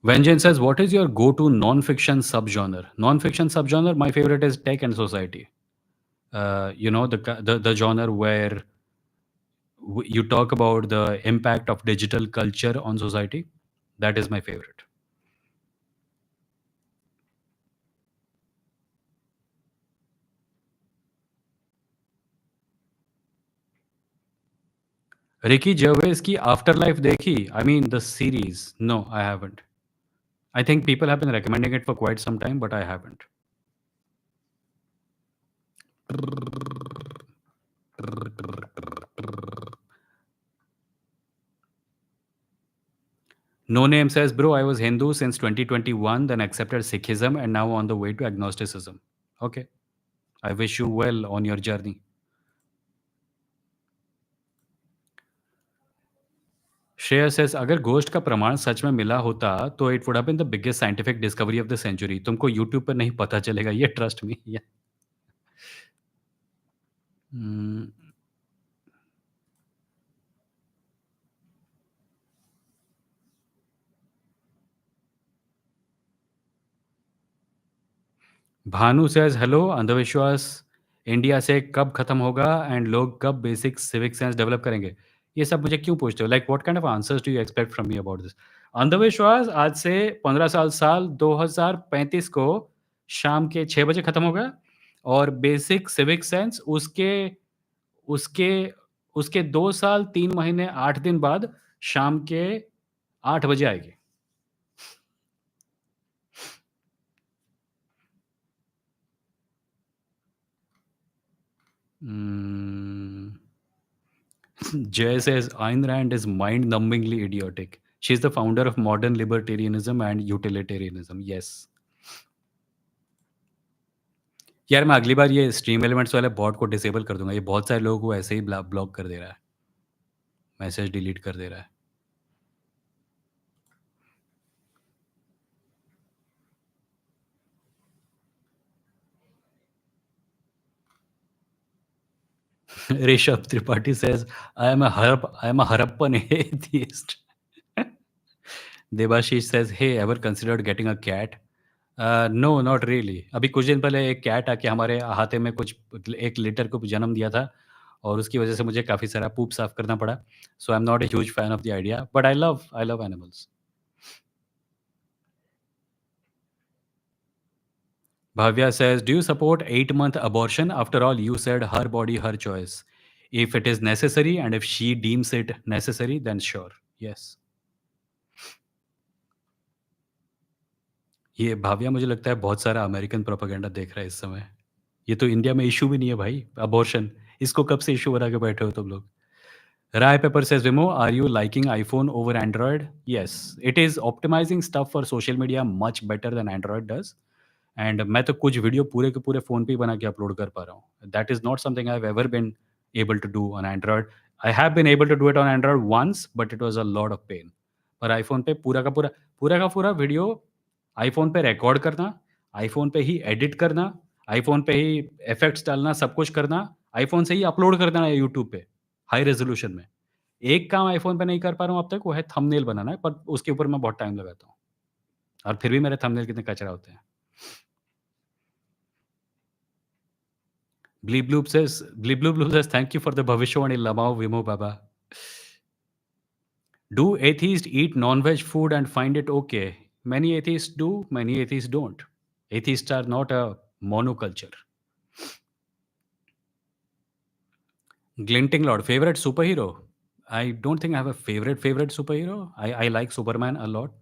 Vengeance says, what is your go-to non-fiction subgenre? Non-fiction subgenre, my favorite is tech and society. The genre where you talk about the impact of digital culture on society. That is my favorite. Ricky Gervais ki Afterlife dekhi? I mean the series. No, I haven't. I think people have been recommending it for quite some time, but I haven't. No Name says, bro, I was Hindu since 2021, then accepted Sikhism and now on the way to agnosticism. Okay. I wish you well on your journey. Shreya says, अगर ghost का प्रमाण सच में मिला होता तो it would have been the biggest scientific discovery of the century. तुमको YouTube पर नहीं पता चलेगा, ये trust me. Bhanu says, hello, अंधविश्वास इंडिया से कब खत्म होगा एंड लोग कब बेसिक सिविक सेंस डेवलप करेंगे? ये सब मुझे क्यों पूछते हो? Like what kind of answers do you expect from me about this? अंधविश्वास आज से 15 साल 2035 को शाम के 6 बजे खत्म होगा और बेसिक सिविक सेंस उसके उसके उसके 2 साल 3 महीने 8 दिन बाद शाम के 8 बजे आएगी। Mm. Jay says Ayn Rand is mind-numbingly idiotic. She's the founder of modern libertarianism and utilitarianism. Yes. यार मैं अगली बार ये स्ट्रीम एलिमेंट्स वाले बॉट को डिसेबल कर दूंगा। ये बहुत सारे लोगों को ऐसे ही ब्लॉक कर दे रहा है, मैसेज डिलीट कर दे रहा है। Rishabh Tripathi says, I am a Harappan atheist. Debashish says, hey, ever considered getting a cat? No, not really. अभी कुछ दिन पहले एक कैट आके हमारे अहाते में कुछ एक लिटर को जन्म दिया था और उसकी वजह से मुझे काफ़ी सारा पूप साफ करना पड़ा। So I am not a huge fan of the idea, but I love animals. Bhavya says, do you support 8-month abortion? After all, you said her body, her choice. If it is necessary and if she deems it necessary, then sure, yes. ये भाविया मुझे लगता है बहुत सारा American propaganda देख रहा है इस समय। ये तो इंडिया में इश्यू भी नहीं है भाई, अबॉर्शन। इसको कब से इश्यू बना के बैठे हो तुम लोग? Rye Pepper says, Vimo, are you liking iPhone over Android? Yes, it is optimizing stuff for social media much better than Android does. And मैं तो कुछ वीडियो पूरे के पूरे फ़ोन पे ही बना के अपलोड कर पा रहा हूँ। That is not something I have ever been able to do on Android. I have been able to do it on Android once but it was a lot of pain. पर iPhone पे पूरा का पूरा video iPhone पे record करना, iPhone पे ही edit करना, आईफ़ोन पे ही इफ़ेक्ट्स डालना, सब कुछ करना, आईफ़ोन से ही अपलोड कर देना यूट्यूब पे, हाई रेज़ोल्यूशन में। एक काम आईफ़ोन पे नहीं कर पा रहा हूँ अब तक, वो है थंबनेल बनाना, पर उसके ऊपर मैं बहुत टाइम लगाता हूँ और फिर भी मेरे थंबनेल कितने कचरा होते हैं। Bleep Bloop says, "Thank you for the Bhavishwani Lamao Vimo Baba." Do atheists eat non-veg food and find it okay? Many atheists do, many atheists don't. Atheists are not a monoculture. Glinting Lord, favorite superhero? I don't think I have a favorite superhero. I like Superman a lot.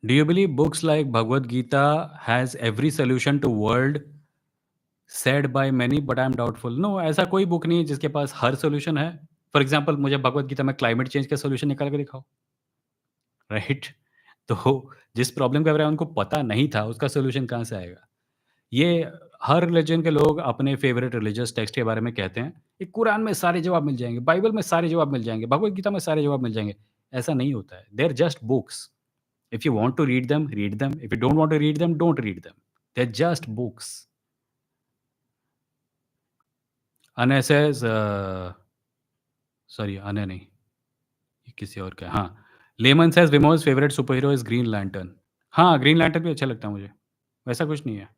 Do you believe books like Bhagavad Gita has every solution to world said by many but I am doubtful. No, ऐसा कोई book नहीं है जिसके पास हर solution है। For example मुझे भगवत गीता में क्लाइमेट चेंज का सॉल्यूशन निकाल के दिखाओ, राइट? तो जिस प्रॉब्लम के बारे में उनको पता नहीं था, उसका सॉल्यूशन कहाँ से आएगा? ये हर रिलीजन के लोग अपने फेवरेट रिलीजियस टेक्स्ट के बारे में कहते हैं, ये कुरान में सारे जवाब मिल जाएँगे, बाइबल में सारे जवाब मिल जाएँगे, भगवत गीता में सारे जवाब मिल जाएँगे। ऐसा नहीं होता है। They are just books. If you want to read them, if you don't want to read them, don't read them. They are just books. Anay says sorry Anay नहीं, ये किसी और का है, हाँ। Lemon says Vimo's favourite superhero is Green Lantern. हाँ, Green Lantern भी अच्छा लगता है मुझे। वैसा कुछ नहीं है।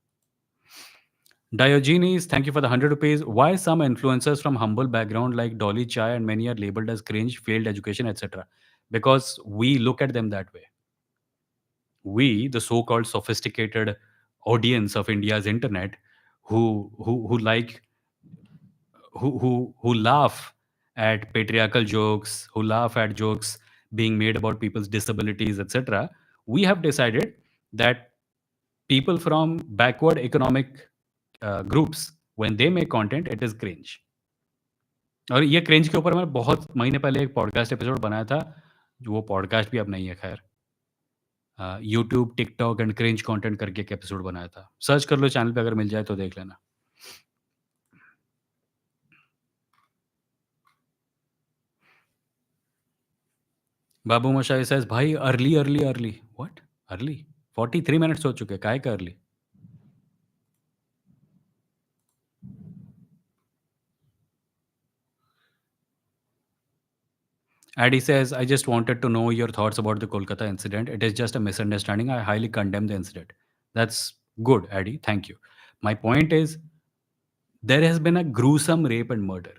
Diogenes, thank you for the 100 rupees. Why some influencers from humble background like Dolly Chai and many are labeled as cringe, failed education, etc.? Because we look at them that way. We, the so-called sophisticated audience of India's internet, who like who laugh at patriarchal jokes, who laugh at jokes being made about people's disabilities, etc. We have decided that people from backward economic groups, when they make content, it is cringe. और ये cringe के ऊपर मैं बहुत महीने पहले एक podcast episode बनाया था, जो वो पॉडकास्ट भी अब नहीं है खैर। YouTube, TikTok and cringe content करके एक एपिसोड बनाया था। सर्च कर लो चैनल पे, अगर मिल जाए तो देख लेना। बाबू मोशाई सेज, भाई early early early what? Early 43 minutes हो चुके, काहे का early? Addy says, I just wanted to know your thoughts about the Kolkata incident. It is just a misunderstanding. I highly condemn the incident. That's good, Addy. Thank you. My point is, there has been a gruesome rape and murder.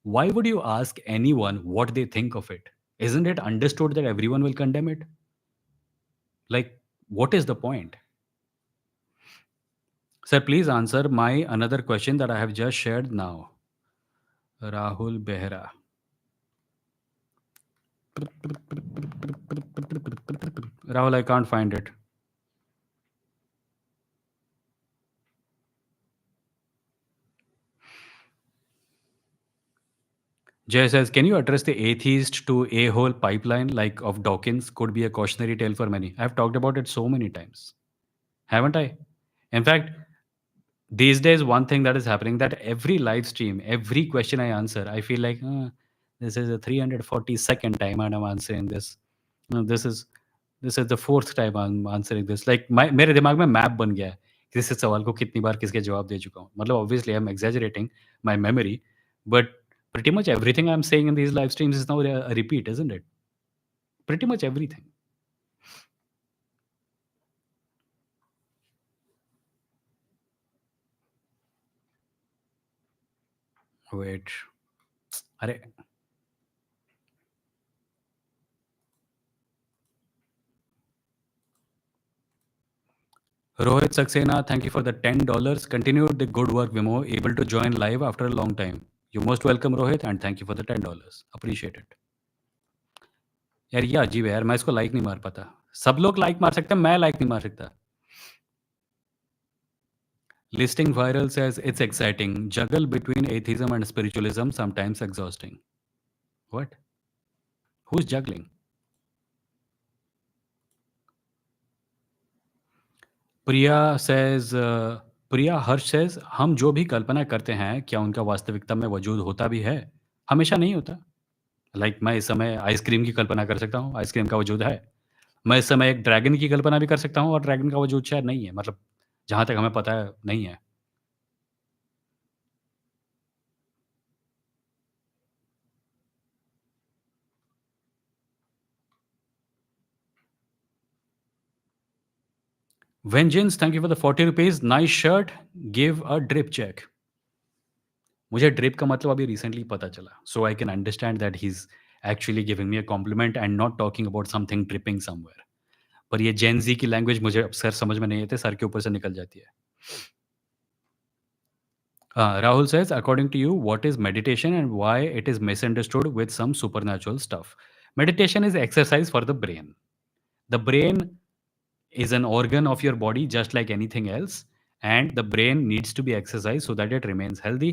Why would you ask anyone what they think of it? Isn't it understood that everyone will condemn it? Like, what is the point? Sir, please answer my another question that I have just shared now. Rahul Behra. Rahul, I can't find it. Jay says, can you address the atheist to a-hole pipeline like of Dawkins could be a cautionary tale for many? I've talked about it so many times, haven't I? In fact, these days, one thing that is happening, that every live stream, every question I answer, I feel like this is the 342nd time and I'm answering this. No, this is the fourth time I'm answering this. Like मेरे दिमाग में map बन गया है कि इस सवाल को कितनी बार किसके जवाब दे चुका हूँ। मतलब obviously I'm exaggerating my memory, but pretty much everything I'm saying in these live streams is now a repeat, isn't it? Pretty much everything. Wait. अरे Rohit Saxena, thank you for the $10. Continue the good work, Vimoh. Able to join live after a long time. You're most welcome, Rohit, and thank you for the $10. Appreciate it. यार ये अजीब है यार, मैं इसको like नहीं मार पाता। सब लोग लाइक मार सकते हैं, मैं लाइक नहीं मार सकता। Listing viral says it's exciting. Juggle between atheism and spiritualism, sometimes exhausting. What? Who's juggling? Priya says, Priya Harsh says, हम जो भी कल्पना करते हैं, क्या उनका वास्तविकता में वजूद होता भी है? हमेशा नहीं होता। लाइक मैं इस समय आइसक्रीम की कल्पना कर सकता हूँ, आइसक्रीम का वजूद है। मैं इस समय एक ड्रैगन की कल्पना भी कर सकता हूँ और ड्रैगन का वजूद शायद नहीं है। मतलब जहाँ तक हमें पता है, नहीं है। Vengeance, thank you for the 40 rupees. Nice shirt. Give a drip check. मुझे ड्रिप का मतलब अभी रिसेंटली पता चला। So I can understand that he is actually giving me a compliment and not talking about something dripping somewhere. पर ये जेन ज़ी की language मुझे अक्सर समझ में नहीं आती, सर के ऊपर से निकल जाती है। Rahul says, according to you, what is meditation and why it is misunderstood with some supernatural stuff? Meditation is exercise for the brain. The brain is an organ of your body just like anything else, and the brain needs to be exercised so that it remains healthy.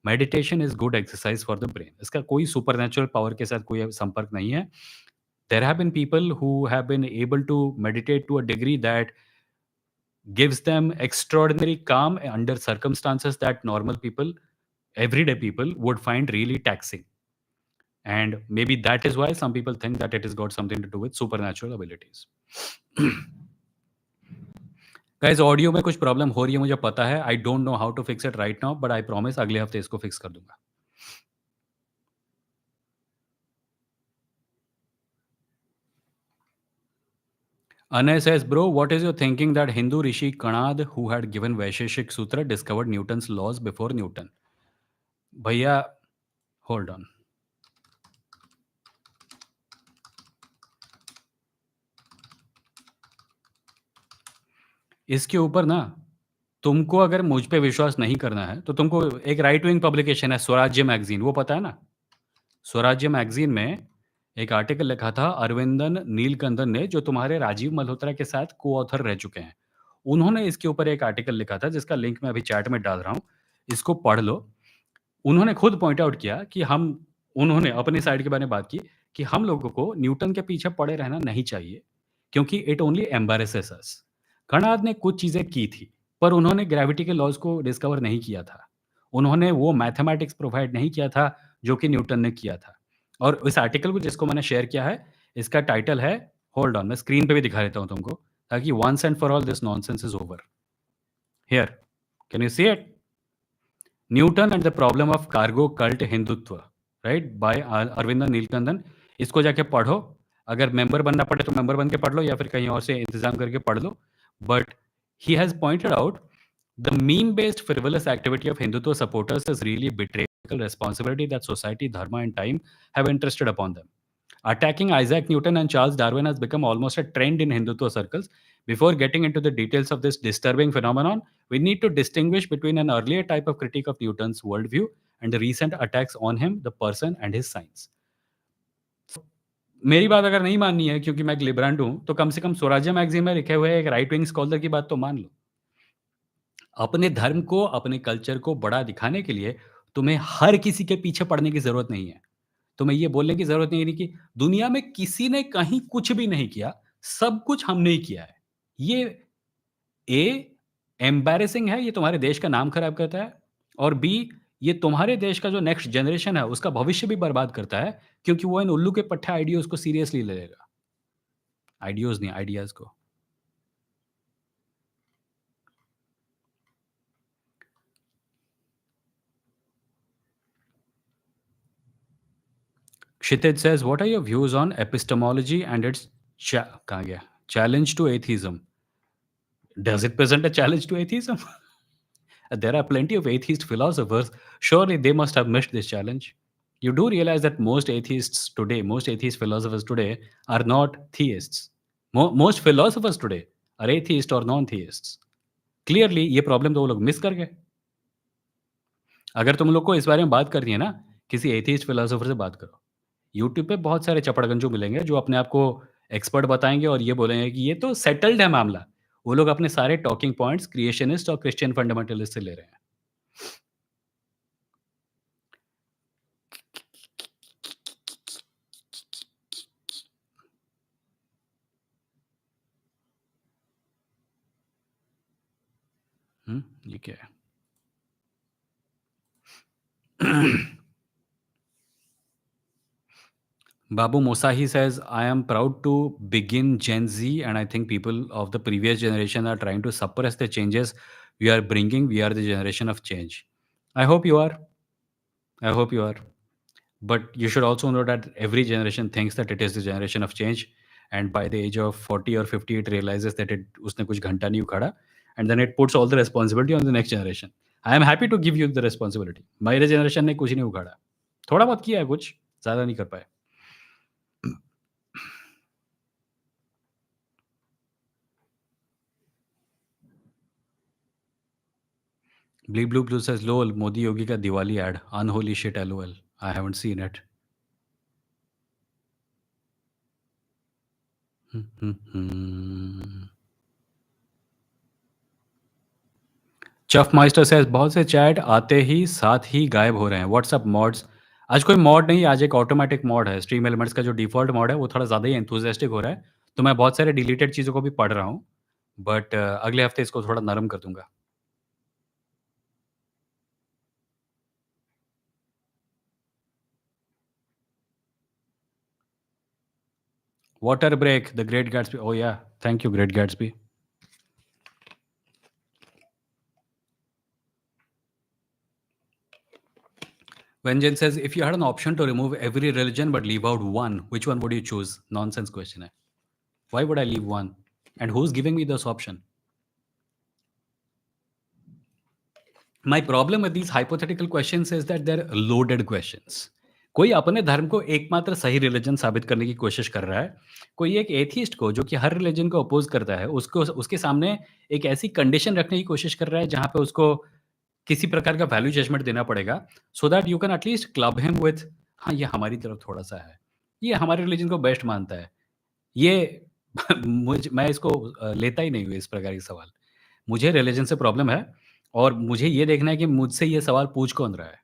Meditation is good exercise for the brain. इसका कोई supernatural power के साथ कोई संपर्क नहीं है. There have been people who have been able to meditate to a degree that gives them extraordinary calm under circumstances that normal people, everyday people, would find really taxing. And maybe that is why some people think that it has got something to do with supernatural abilities. Guys audio में कुछ problem हो रही है मुझे पता है। I don't know how to fix it right now, but I promise अगले हफ्ते इसको फिक्स कर दूंगा। Anay says, bro, what is your thinking that Hindu Rishi Kanad, who had given Vaisheshik Sutra, discovered Newton's laws before Newton? भैया, hold on. इसके ऊपर ना तुमको अगर मुझ पे विश्वास नहीं करना है, तो तुमको एक राइट विंग पब्लिकेशन है स्वराज्य मैगज़ीन, वो पता है ना? स्वराज्य मैगज़ीन में एक आर्टिकल लिखा था अरविंदन नीलकंदन ने, जो तुम्हारे राजीव मल्होत्रा के साथ को-ऑथर रह चुके हैं। उन्होंने इसके ऊपर एक आर्टिकल लिखा था जिसका लिंक मैं अभी चैट में डाल रहा हूँ। इसको पढ़ लो। उन्होंने खुद पॉइंट आउट किया कि उन्होंने अपनी साइड के बारे में बात की कि हम लोगों को न्यूटन के पीछे पड़े रहना नहीं चाहिए, क्योंकि इट ओनली एम्बैरेसेस अस। कणाद ने कुछ चीज़ें की थी, पर उन्होंने ग्रेविटी के लॉज़ को डिस्कवर नहीं किया था। उन्होंने वो मैथमेटिक्स प्रोवाइड नहीं किया था, जो कि न्यूटन ने किया था। और इस आर्टिकल को जिसको मैंने शेयर किया है, इसका टाइटल है, होल्ड ऑन, मैं स्क्रीन पे भी दिखा देता हूँ तुमको, ताकि once and for all this nonsense is over. Here, can you see it? Newton and the problem of cargo cult Hindutva, right, by Aravindan Neelakandan. इसको जाके पढ़ो। अगर मेंबर बनना पड़े तो मेंबर बन के पढ़ लो, या फिर कहीं और से इंतजाम करके पढ़ लो। But he has pointed out the meme based frivolous activity of Hindutva supporters is really betrayal responsibility that society, dharma, and time have entrusted upon them. Attacking Isaac Newton and Charles Darwin has become almost a trend in Hindutva circles. Before getting into the details of this disturbing phenomenon, we need to distinguish between an earlier type of critique of Newton's worldview and the recent attacks on him, the person, and his science. मेरी बात अगर नहीं माननी है क्योंकि मैं एक लिबरंट हूँ, तो कम से कम स्वराज्य मैगज़ीन में लिखे हुए एक राइट विंग स्कॉलर की बात तो मान लो। अपने धर्म को, अपने कल्चर को बड़ा दिखाने के लिए तुम्हें हर किसी के पीछे पड़ने की ज़रूरत नहीं है। तुम्हें ये बोलने की ज़रूरत नहीं है कि दुनिया में किसी ने कहीं कुछ भी नहीं किया, सब कुछ हमने ही किया है। ये ए एम्बैरेसिंग है, ये तुम्हारे देश का नाम खराब करता है, और बी ये तुम्हारे देश का जो नेक्स्ट जनरेशन है, उसका भविष्य भी बर्बाद करता है, क्योंकि वो इन उल्लू के पट्टे आइडियाज़ को सीरियसली ले लेगा। आइडियाज़ नहीं, आइडियाज़ को। Kshitij says, "What are your views on epistemology and its कहाँ गया? Challenge to atheism? Does it present a challenge to atheism? There are plenty of atheist philosophers. Surely they must have missed this challenge. You do realize that most atheists today, most atheist philosophers today, are not theists. Most philosophers today are atheists or non-theists. Clearly ये problem तो वो लोग miss कर गए। अगर तुम लोग को इस बारे में बात करनी है ना, किसी एथियस्ट फिलोसोफर से बात करो। यूट्यूब पे बहुत सारे चपड़गंजू मिलेंगे जो अपने आप को एक्सपर्ट बताएँगे और ये बोलेंगे कि ये तो सेटल्ड है मामला। वो लोग अपने सारे टॉकिंग पॉइंट्स क्रिएशनिस्ट और क्रिश्चियन फंडामेंटलिस्ट से ले रहे हैं। ये क्या है? Babu Mosahi says, I am proud to begin Gen Z, and I think people of the previous generation are trying to suppress the changes we are bringing. We are the generation of change. I hope you are. I hope you are. But you should also know that every generation thinks that it is the generation of change. And by the age of 40 or 50, it realizes that उसने कुछ घंटा नहीं उखाड़ा. And then it puts all the responsibility on the next generation. I am happy to give you the responsibility. मेरे generation ने कुछ नहीं उखाड़ा. थोड़ा बहुत किया है कुछ, ज़्यादा नहीं कर पाए. Bleed Blue Blue says, "LOL, Modi Yogi का Diwali ad, unholy shit, LOL. I haven't seen it." चफ माइस्टर says, बहुत से चैट आते ही साथ ही गायब हो रहे हैं. WhatsApp mods. आज कोई मॉड नहीं, आज एक ऑटोमेटिक मॉड है. स्ट्रीम एलिमेंट्स का जो डिफ़ॉल्ट मॉड है, वो थोड़ा ज़्यादा ही एंथुसियास्टिक हो रहा है. तो मैं बहुत सारे डिलीटेड चीज़ों को भी पढ़ रहा हूँ. बट अगले हफ्ते इसको थोड़ा नरम कर दूँगा. Water break, the Great Gatsby. Oh yeah, thank you Great Gatsby. Vengeance says, if you had an option to remove every religion but leave out one, which one would you choose? Nonsense question hai. Why would I leave one? And who's giving me this option? My problem with these hypothetical questions is that they're loaded questions. कोई अपने धर्म को एकमात्र सही religion साबित करने की कोशिश कर रहा है. कोई एक एथियस्ट को जो कि हर रिलीजन को अपोज करता है, उसको उसके सामने एक ऐसी कंडीशन रखने की कोशिश कर रहा है जहां पे उसको किसी प्रकार का वैल्यू जजमेंट देना पड़ेगा, so that you can at least club him with, हाँ ये हमारी तरफ थोड़ा सा है, ये हमारे रिलीजन को बेस्ट मानता है, ये मैं इसको लेता ही नहीं हूँ इस प्रकार के सवाल. मुझे रिलीजन से प्रॉब्लम है और मुझे ये देखना है कि मुझसे ये सवाल पूछ कौन रहा है.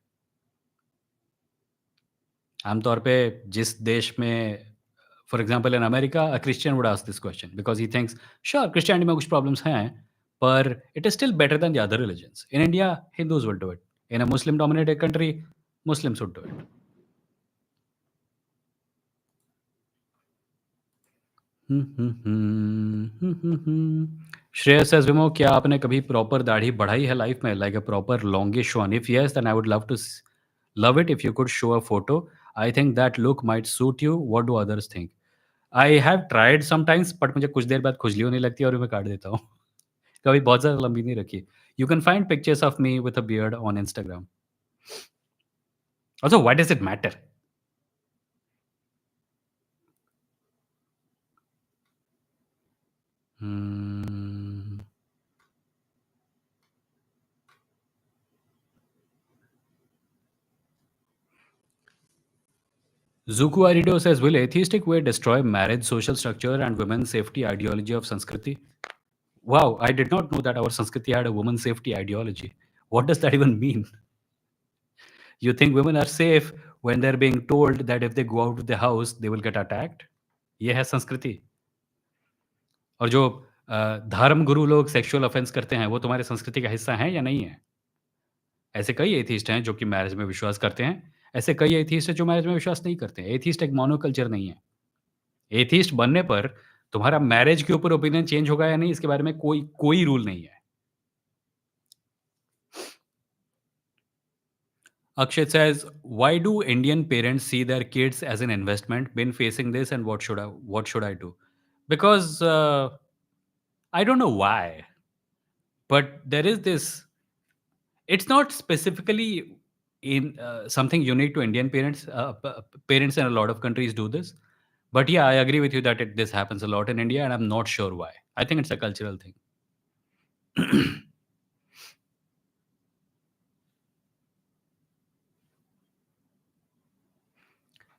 आमतौर पे जिस देश में, for example in America, a Christian would ask this question because he thinks sure Christianity में कुछ प्रॉब्लम्स हैं, पर it is still better than the other religions. In India Hindus will do it. In a Muslim dominated country, Muslims would do it. Shreyas says, विमो, क्या आपने कभी proper दाढ़ी बढ़ाई है लाइफ में, like a proper longish one? If yes, then I would love to love it if you could show a photo. I think that look might suit you. What do others think? I have tried sometimes, but मुझे कुछ देर बाद खुजली होने लगती है और मैं काट देता हूँ. कभी बहुत ज़्यादा लंबी नहीं रखी. You can find pictures of me with a beard on Instagram. Also why does it matter? Hmm. Zuku Arido says, will atheistic way destroy marriage, social structure, and women's safety ideology of Sanskriti? Wow, I did not know that our Sanskriti had a women's safety ideology. What does that even mean? You think women are safe when they're being told that if they go out of the house, they will get attacked? ये है संस्कृति. और जो धर्म गुरु लोग sexual offence करते हैं, वो तुम्हारे संस्कृति का हिस्सा हैं या नहीं है? ऐसे कई एथिइस्ट हैं जो कि मैरिज में विश्वास करते हैं. ऐसे कई एथिइस्ट हैं जो मैरिज में विश्वास नहीं करते हैं. एथिइस्ट एक मोनोकल्चर नहीं है. एथिइस्ट बनने पर तुम्हारा मैरिज के ऊपर ओपिनियन चेंज होगा या नहीं, इसके बारे में कोई कोई रूल नहीं है. Akshay says, why do Indian parents see their kids as an investment? Been facing this, and what should I do? Because I don't know why, but there is this. It's not specifically in something unique to Indian parents. Parents in a lot of countries do this, but yeah, I agree with you that this happens a lot in India, and I'm not sure why. I think it's a cultural thing.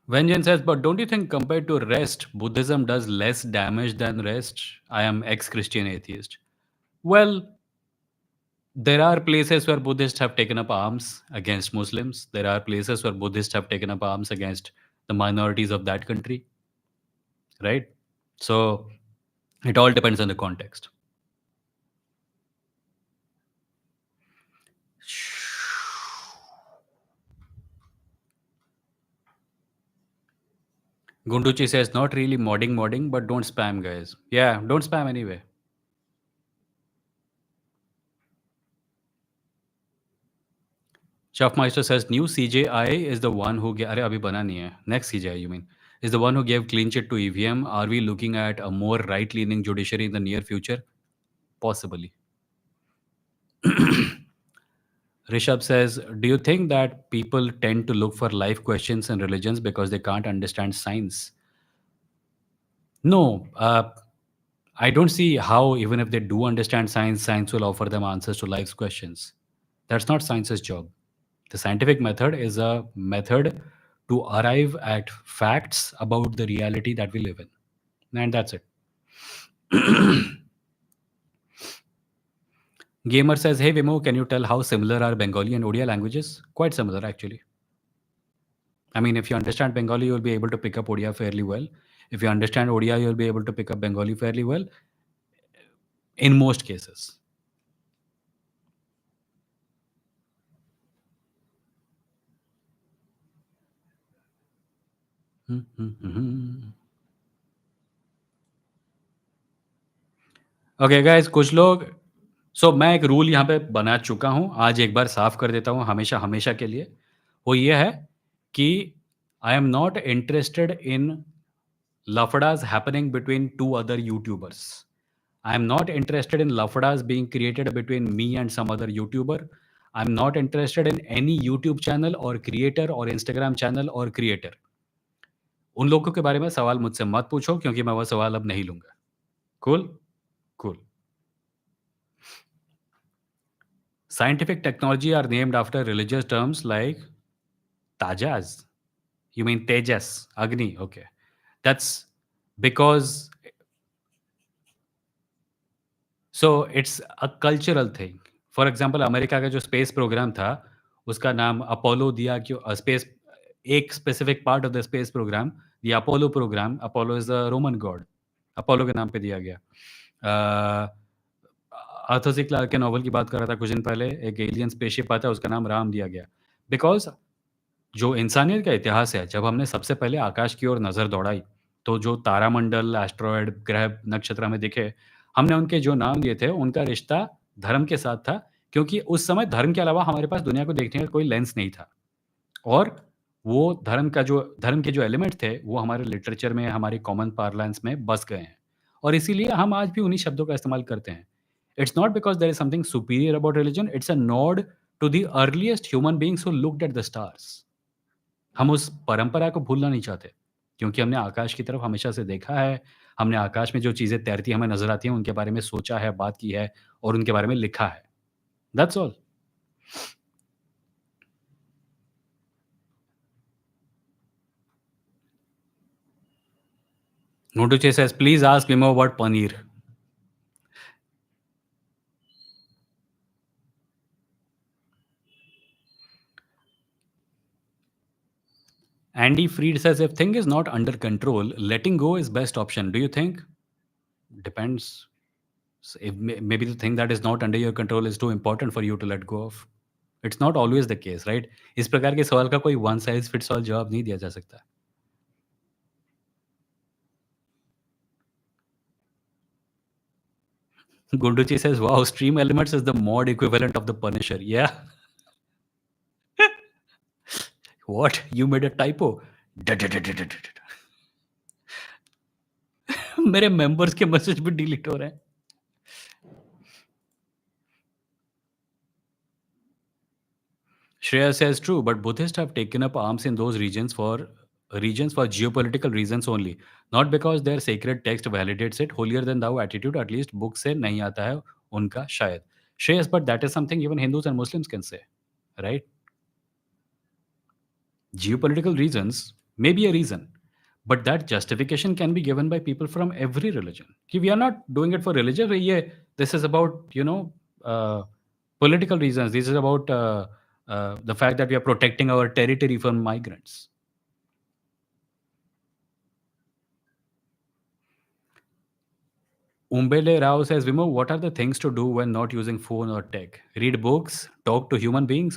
Vengeance says, but don't you think compared to rest, Buddhism does less damage than rest? I am ex-Christian atheist. Well, there are places where Buddhists have taken up arms against Muslims. There are places where Buddhists have taken up arms against the minorities of that country, right? So it all depends on the context. Gunduchi says, not really modding, but don't spam, guys. Yeah, don't spam anyway. Schaffmeister says, new CJI is the one who gave, अरे अभी बना नहीं है. Next CJI, you mean, is the one who gave clean chit to EVM. Are we looking at a more right-leaning judiciary in the near future? Possibly. Rishabh says, do you think that people tend to look for life questions in religions because they can't understand science? No, I don't see how, even if they do understand science, science will offer them answers to life's questions. That's not science's job. The scientific method is a method to arrive at facts about the reality that we live in. And that's it. Gamer says, hey Vimoh, can you tell how similar are Bengali and Odia languages? Quite similar, actually. I mean, if you understand Bengali, you'll be able to pick up Odia fairly well. If you understand Odia, you'll be able to pick up Bengali fairly well in most cases. Okay guys, कुछ लोग मैं एक rule यहाँ पे बना चुका हूँ, आज एक बार साफ कर देता हूँ हमेशा हमेशा के लिए। वो ये है कि I am not interested in लफड़ास happening between two other YouTubers. I am not interested in लफड़ास being created between me and some other YouTuber. I am not interested in any YouTube channel और creator और Instagram channel और creator. उन लोगों के बारे में सवाल मुझसे मत पूछो क्योंकि मैं वो सवाल अब नहीं लूँगा। Cool? Cool. Scientific technology are named after religious terms like Tajas. You mean Tejas, Agni? Okay. That's because so it's a cultural thing. For example, America का जो स्पेस प्रोग्राम था, उसका नाम अपोलो दिया क्यों स्पेस एक specific part of the space program, the Apollo program, Apollo is a Roman god, Apollo के नाम पे दिया गया। आर्थर सी क्लार्क के नॉवल की बात कर रहा था कुछ दिन पहले, एक एलियन स्पेसशिप आता है, उसका नाम राम दिया गया। बिकॉज़ जो इंसानियत का इतिहास है, जब हमने सबसे पहले आकाश की ओर नज़र दौड़ाई, तो जो तारामंडल, एस्टेरॉयड, ग्रह, नक्षत्र हमें दिखे, हमने उनके जो नाम दिए थे, उनका रिश्ता धर्म के साथ था, क्योंकि उस समय धर्म के अलावा हमारे पास दुनिया को देखने का कोई लेंस नहीं था। और वो धर्म के जो एलिमेंट थे, वो हमारे लिटरेचर में, हमारी कॉमन पार्लेंस में बस गए हैं। और इसीलिए हम आज भी उन्हीं शब्दों का इस्तेमाल करते हैं। It's not because there is something superior about religion, it's a nod to the earliest human beings who looked at the stars. हम उस परंपरा को भूलना नहीं चाहते, क्योंकि हमने आकाश की तरफ हमेशा से देखा है, हमने आकाश में जो चीज़ें तैरती हमें नज़र आती हैं, उनके बारे में सोचा है, बात की है और उनके बारे में लिखा है। That's all. Notuche says, please ask Vimoh about paneer. Andy Freed says, if thing is not under control, letting go is best option. Do you think? Depends. So if maybe the thing that is not under your control is too important for you to let go of. It's not always the case, right? इस प्रकार के सवाल का कोई one size fits all जवाब नहीं दिया जा सकता। Gunduchi says, wow, Stream Elements is the mod equivalent of the Punisher. Yeah. What? You made a typo? मेरे मेंबर्स के मैसेज भी डिलीट हो रहे हैं। Shreya says true, but Buddhists have taken up arms in those regions for geopolitical reasons only, not because their sacred text validates it. Holier than thou attitude, at least book से नहीं आता है उनका शायद. Shreyas, but that is something even Hindus and Muslims can say, right? Geopolitical reasons. may be a reason, but that justification can be given by people from every religion. We are not doing it for religion. This is about uh, political reasons. This is about the fact that we are protecting our territory from migrants. Umbele Rao says, Vimo, what are the things to do when not using phone or tech? Read books, talk to human beings,